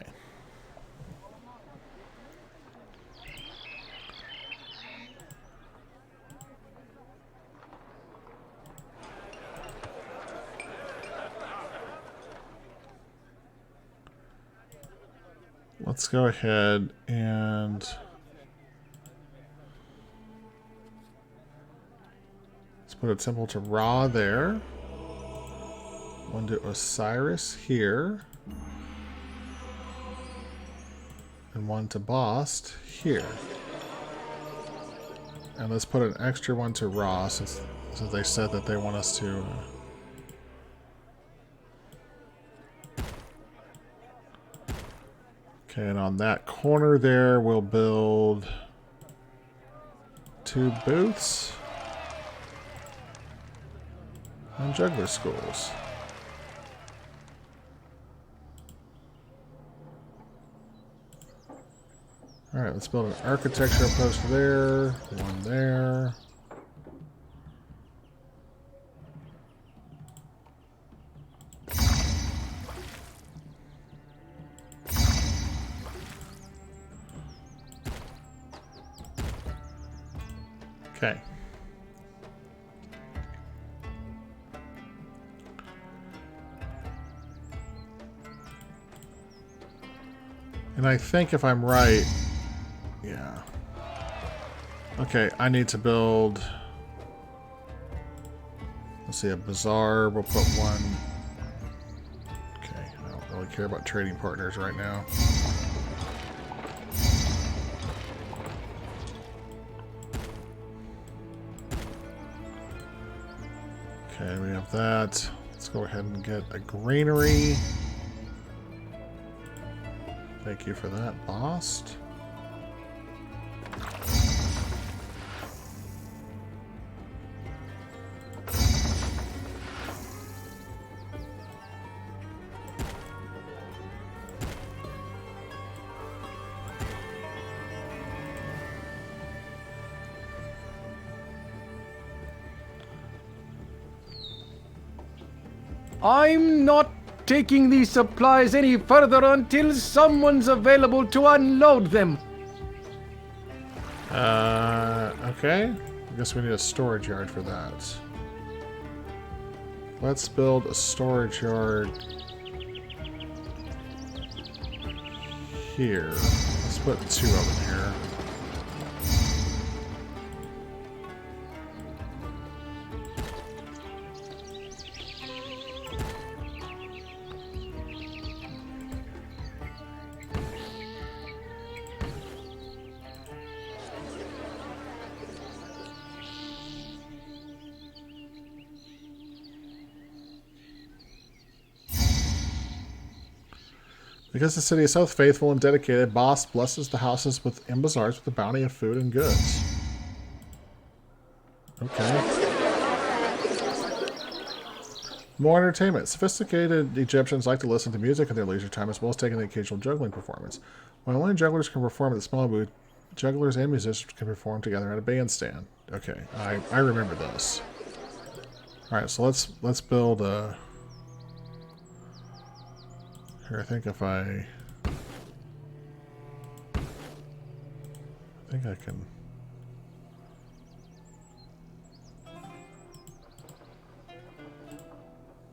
Let's go ahead and let's put a temple to Ra there. One to Osiris here. And one to Bast here. And let's put an extra one to Ra since they said that they want us to okay, and on that corner there, we'll build 2 booths and juggler schools. All right, let's build an architectural post there, one there. Okay. And I think if I'm right, yeah. Okay, I need to build, let's see, a bazaar. We'll put one. Okay, I don't really care about trading partners right now. Okay, we have that. Let's go ahead and get a granary. Thank you for that, Bast. I'm not taking these supplies any further until someone's available to unload them. Okay. I guess we need a storage yard for that. Let's build a storage yard here. Let's put 2 of them here. Because the city is so faithful and dedicated, Bast blesses the houses and bazaars with a bounty of food and goods. Okay. More entertainment. Sophisticated Egyptians like to listen to music in their leisure time as well as taking the occasional juggling performance. While only jugglers can perform at the small booth, jugglers and musicians can perform together at a bandstand. Okay, I remember this. Alright, so let's build a... Here, I think I can...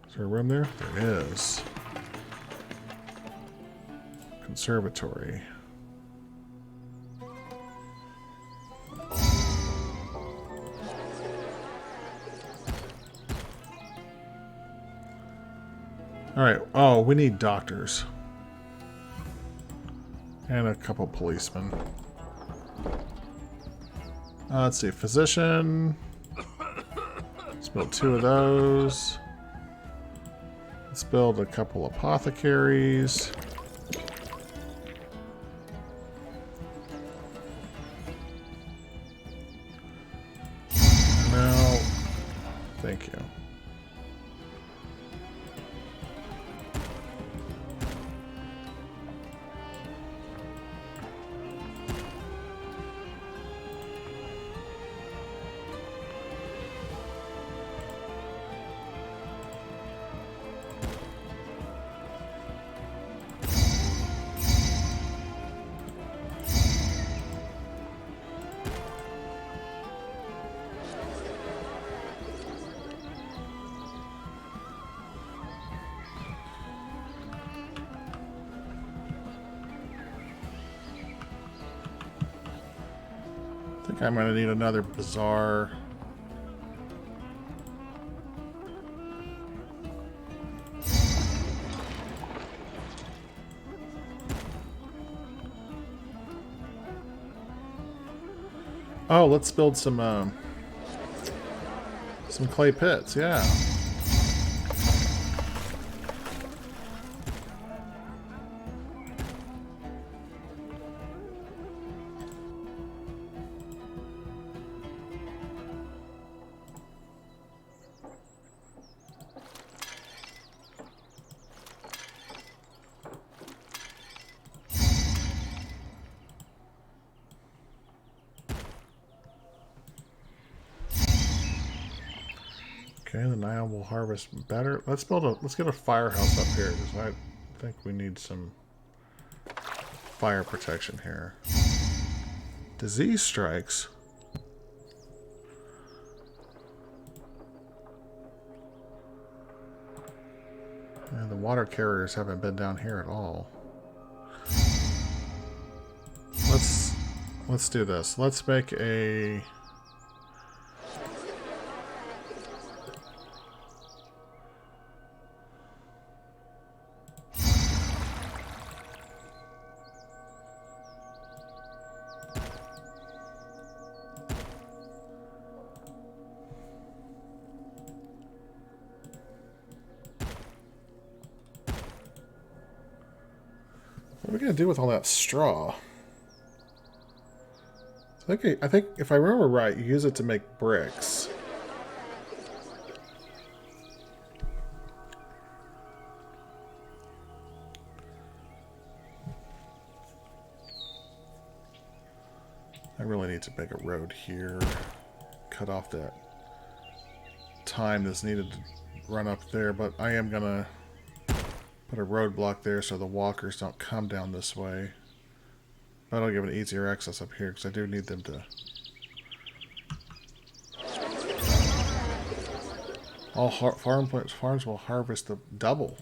Is there a room there? There is. Conservatory. All right. Oh, we need doctors. And a couple policemen. Let's see. Physician. Let's build 2 of those. Let's build a couple apothecaries. No. Thank you. I think I'm going to need another bazaar. Oh, let's build some clay pits, yeah. Okay, the Nile will harvest better. Let's get a firehouse up here because I think we need some fire protection here. Disease strikes. And the water carriers haven't been down here at all. Let's do this. Let's make a what are we gonna do with all that straw? I think if I remember right, you use it to make bricks. I really need to make a road here. Cut off that time that's needed to run up there, but I am gonna put a roadblock there so the walkers don't come down this way. That'll give an easier access up here because I do need them to. All farms will harvest the double.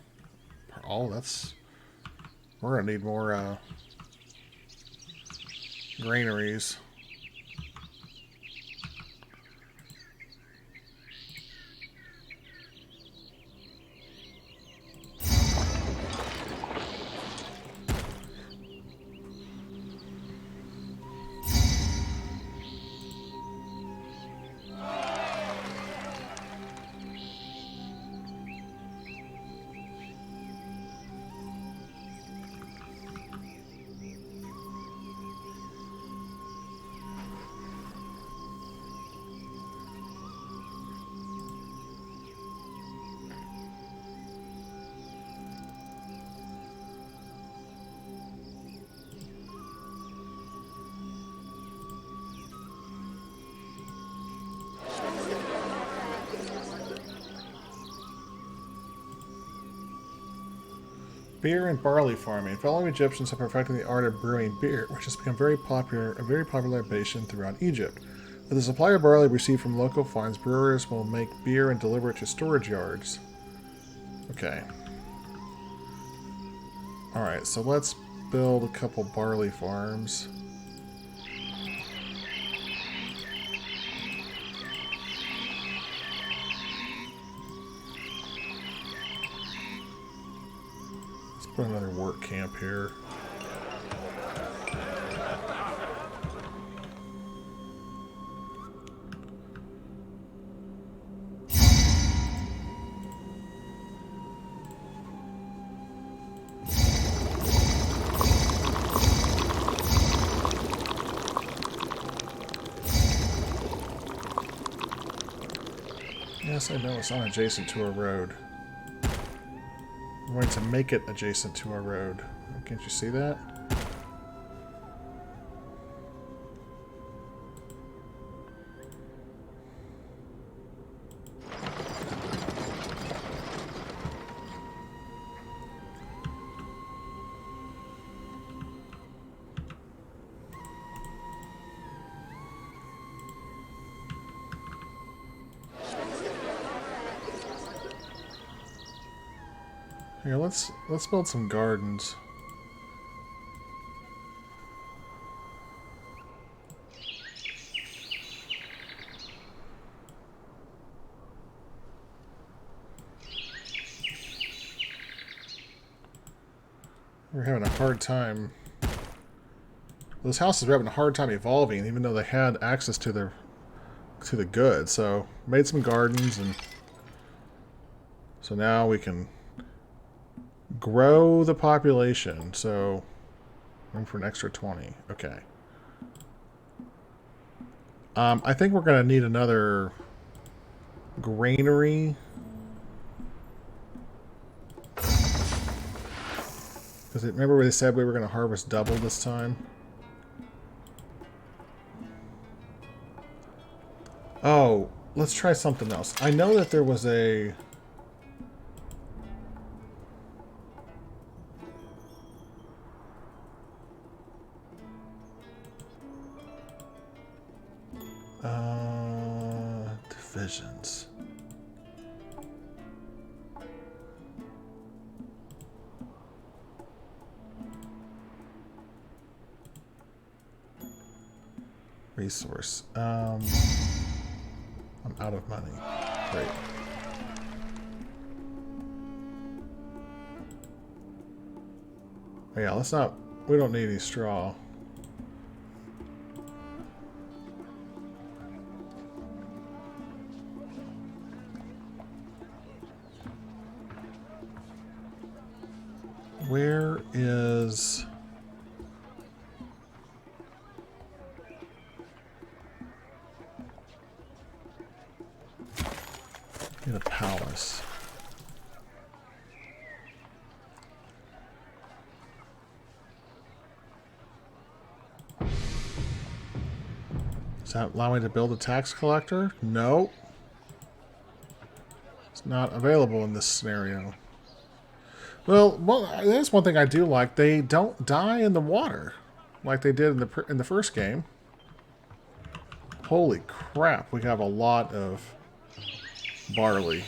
Oh, that's. We're gonna need more granaries. Beer and barley farming. Fellow Egyptians have perfected the art of brewing beer, which has become a very popular libation throughout Egypt. With the supply of barley received from local farms, brewers will make beer and deliver it to storage yards. Okay. Alright, so let's build a couple barley farms. put another work camp here. Yes, I know it's not adjacent to a road. I'm going to make it adjacent to a road. Can't you see that? Here, let's build some gardens. We're having a hard time. Those houses were having a hard time evolving, even though they had access to the goods. So made some gardens, and so now we can grow the population. So room for an extra 20. Okay. I think we're going to need another granary. Because remember when they said we were going to harvest double this time? Oh, let's try something else. I know that there was a... divisions. Resource. I'm out of money. Great. Oh, yeah, let's not... We don't need any straw. Where is... in a palace. Does that allow me to build a tax collector? No. It's not available in this scenario. Well, that's one thing I do like. They don't die in the water like they did in the first game. Holy crap, we have a lot of barley.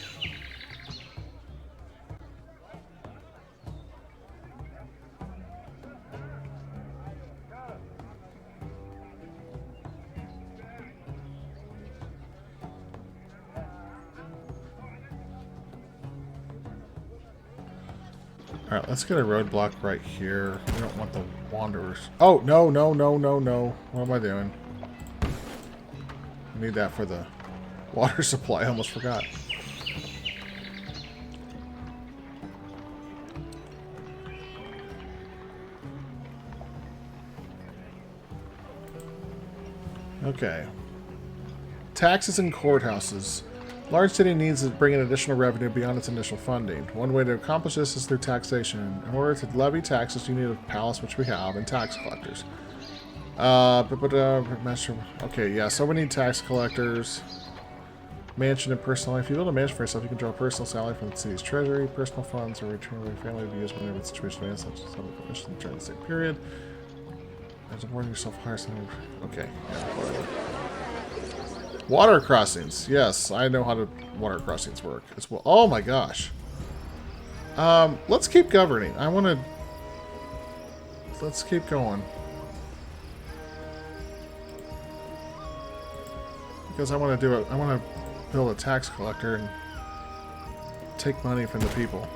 Alright, let's get a roadblock right here. We don't want the wanderers. Oh, no, no, no, no, no. What am I doing? I need that for the water supply. I almost forgot. Okay. Taxes and courthouses. Large city needs to bring in additional revenue beyond its initial funding. One way to accomplish this is through taxation. In order to levy taxes, you need a palace, which we have, and tax collectors. Okay, yeah, so we need tax collectors. Mansion and personal life. If you build a mansion for yourself, you can draw a personal salary from the city's treasury. Personal funds are returned to your family to be used whenever the situation advances, such as some commission during the same period. As awarding yourself higher salary. Okay, yeah, whatever. Water crossings. Yes, I know how to water crossings work as well. Oh my gosh. Let's keep governing. Let's keep going. Because I want to build a tax collector and take money from the people.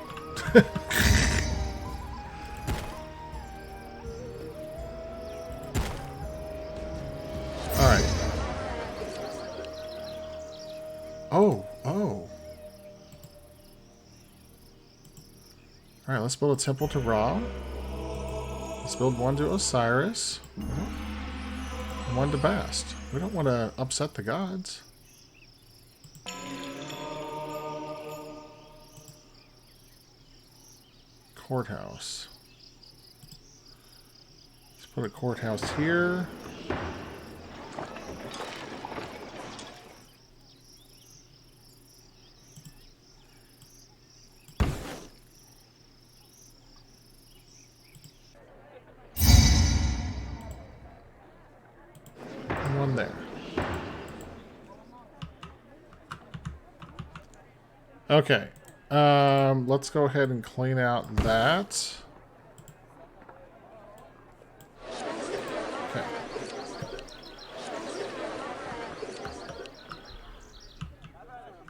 let's build a temple to Ra. Let's build one to Osiris. And one to Bast. We don't want to upset the gods. Courthouse. Let's put a courthouse here. And one there. Okay. Let's go ahead and clean out that. Okay.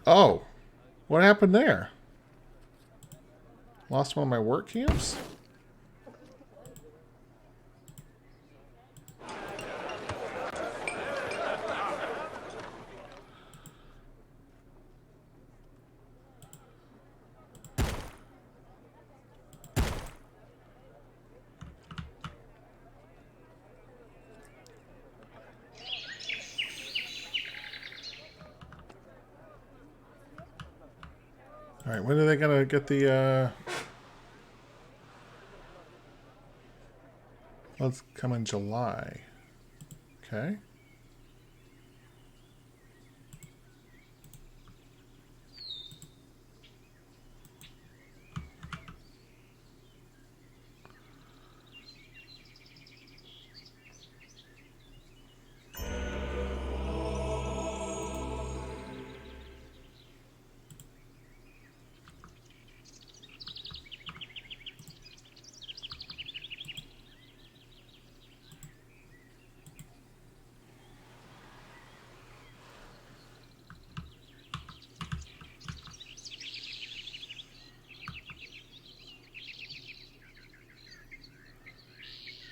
Oh, what happened there? Lost one of my work camps? Alright, when are they gonna get the, let's come in July. Okay.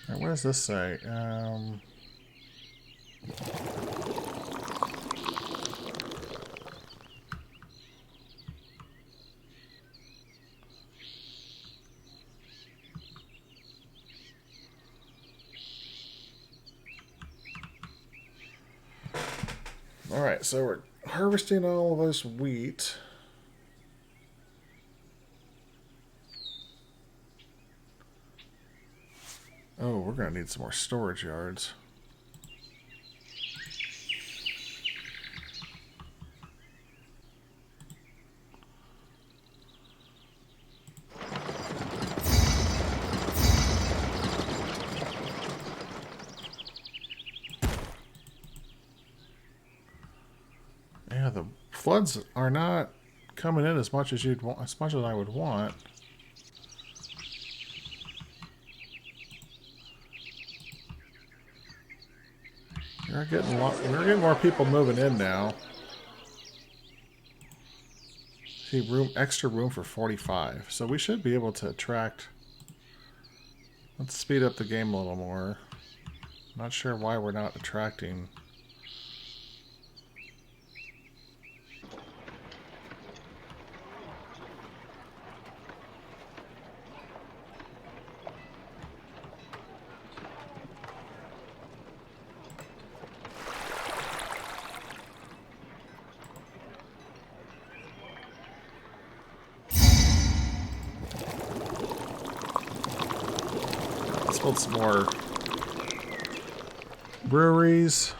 Alright, what does this say? Alright, so we're harvesting all of this wheat. Oh, we're going to need some more storage yards. Yeah, the floods are not coming in as much as you'd want, as much as I would want. We're getting more people moving in now. See, extra room for 45. So we should be able to attract. Let's speed up the game a little more. Not sure why we're not attracting. Build some more breweries.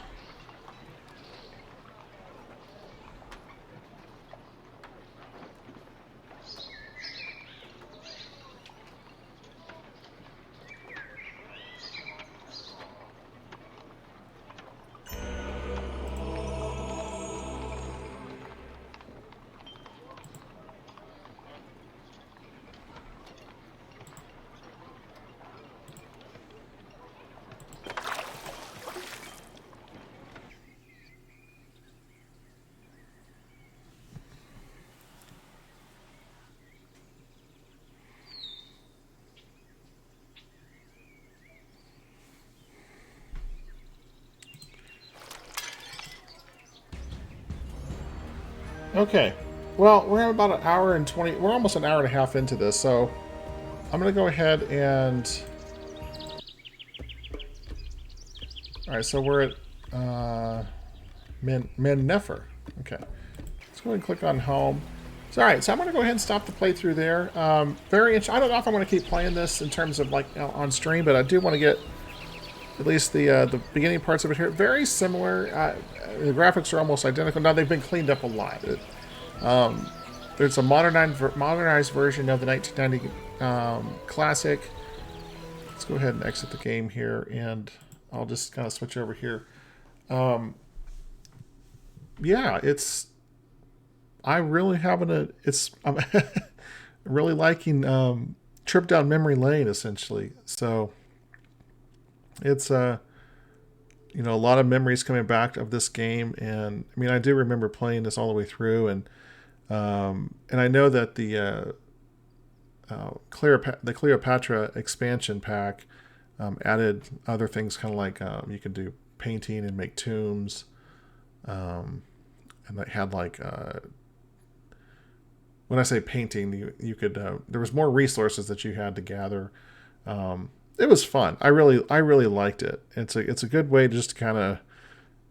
Okay. Well, we're about an hour and 20... We're almost an hour and a half into this, so... I'm going to go ahead and... Alright, so we're at Nefer. Okay. Let's go ahead and click on home. So, alright, so I'm going to go ahead and stop the playthrough there. Very interesting. I don't know if I'm going to keep playing this in terms of like on stream, but I do want to get at least the beginning parts of it here. Very similar. The graphics are almost identical. Now they've been cleaned up a lot. There's a modernized version of the 1990 classic. Let's go ahead and exit the game here, and I'll just kind of switch over here. Yeah, it's... I'm really liking Trip Down Memory Lane, essentially. So it's you know, a lot of memories coming back of this game, and I mean, I do remember playing this all the way through, and I know that the Cleopatra expansion pack added other things, kind of like you could do painting and make tombs, and that had like when I say painting, you could there was more resources that you had to gather. It was fun. I really liked it. It's a good way to just kind of...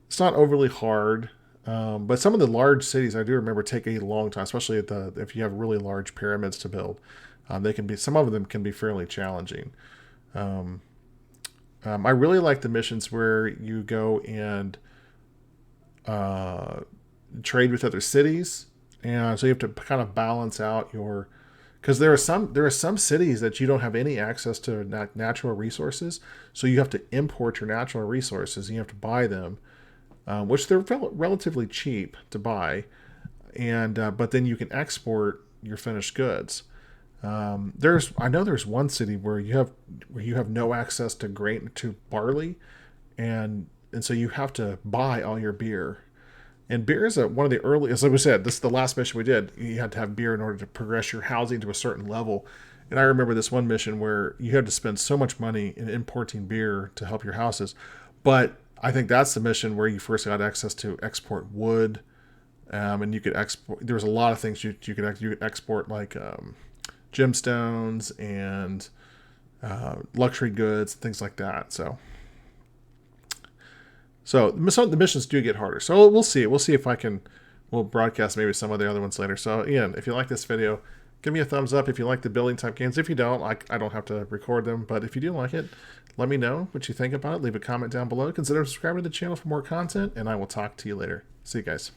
It's not overly hard, but some of the large cities I do remember take a long time, especially if you have really large pyramids to build. Some of them can be fairly challenging. I really like the missions where you go and trade with other cities, and so you have to kind of balance out your... Because there are some cities that you don't have any access to natural resources, so you have to import your natural resources. And you have to buy them, which they're relatively cheap to buy, and but then you can export your finished goods. I know there's one city where you have no access to barley, and so you have to buy all your beer. And beer is one of the earliest, like we said, this is the last mission we did. You had to have beer in order to progress your housing to a certain level. And I remember this one mission where you had to spend so much money in importing beer to help your houses. But I think that's the mission where you first got access to export wood. And you could export, there was a lot of things you could export, like gemstones and luxury goods, things like that. So some of the missions do get harder. So we'll see. We'll see if we'll broadcast maybe some of the other ones later. So again, if you like this video, give me a thumbs up if you like the building type games. If you don't, I don't have to record them. But if you do like it, let me know what you think about it. Leave a comment down below. Consider subscribing to the channel for more content, and I will talk to you later. See you guys.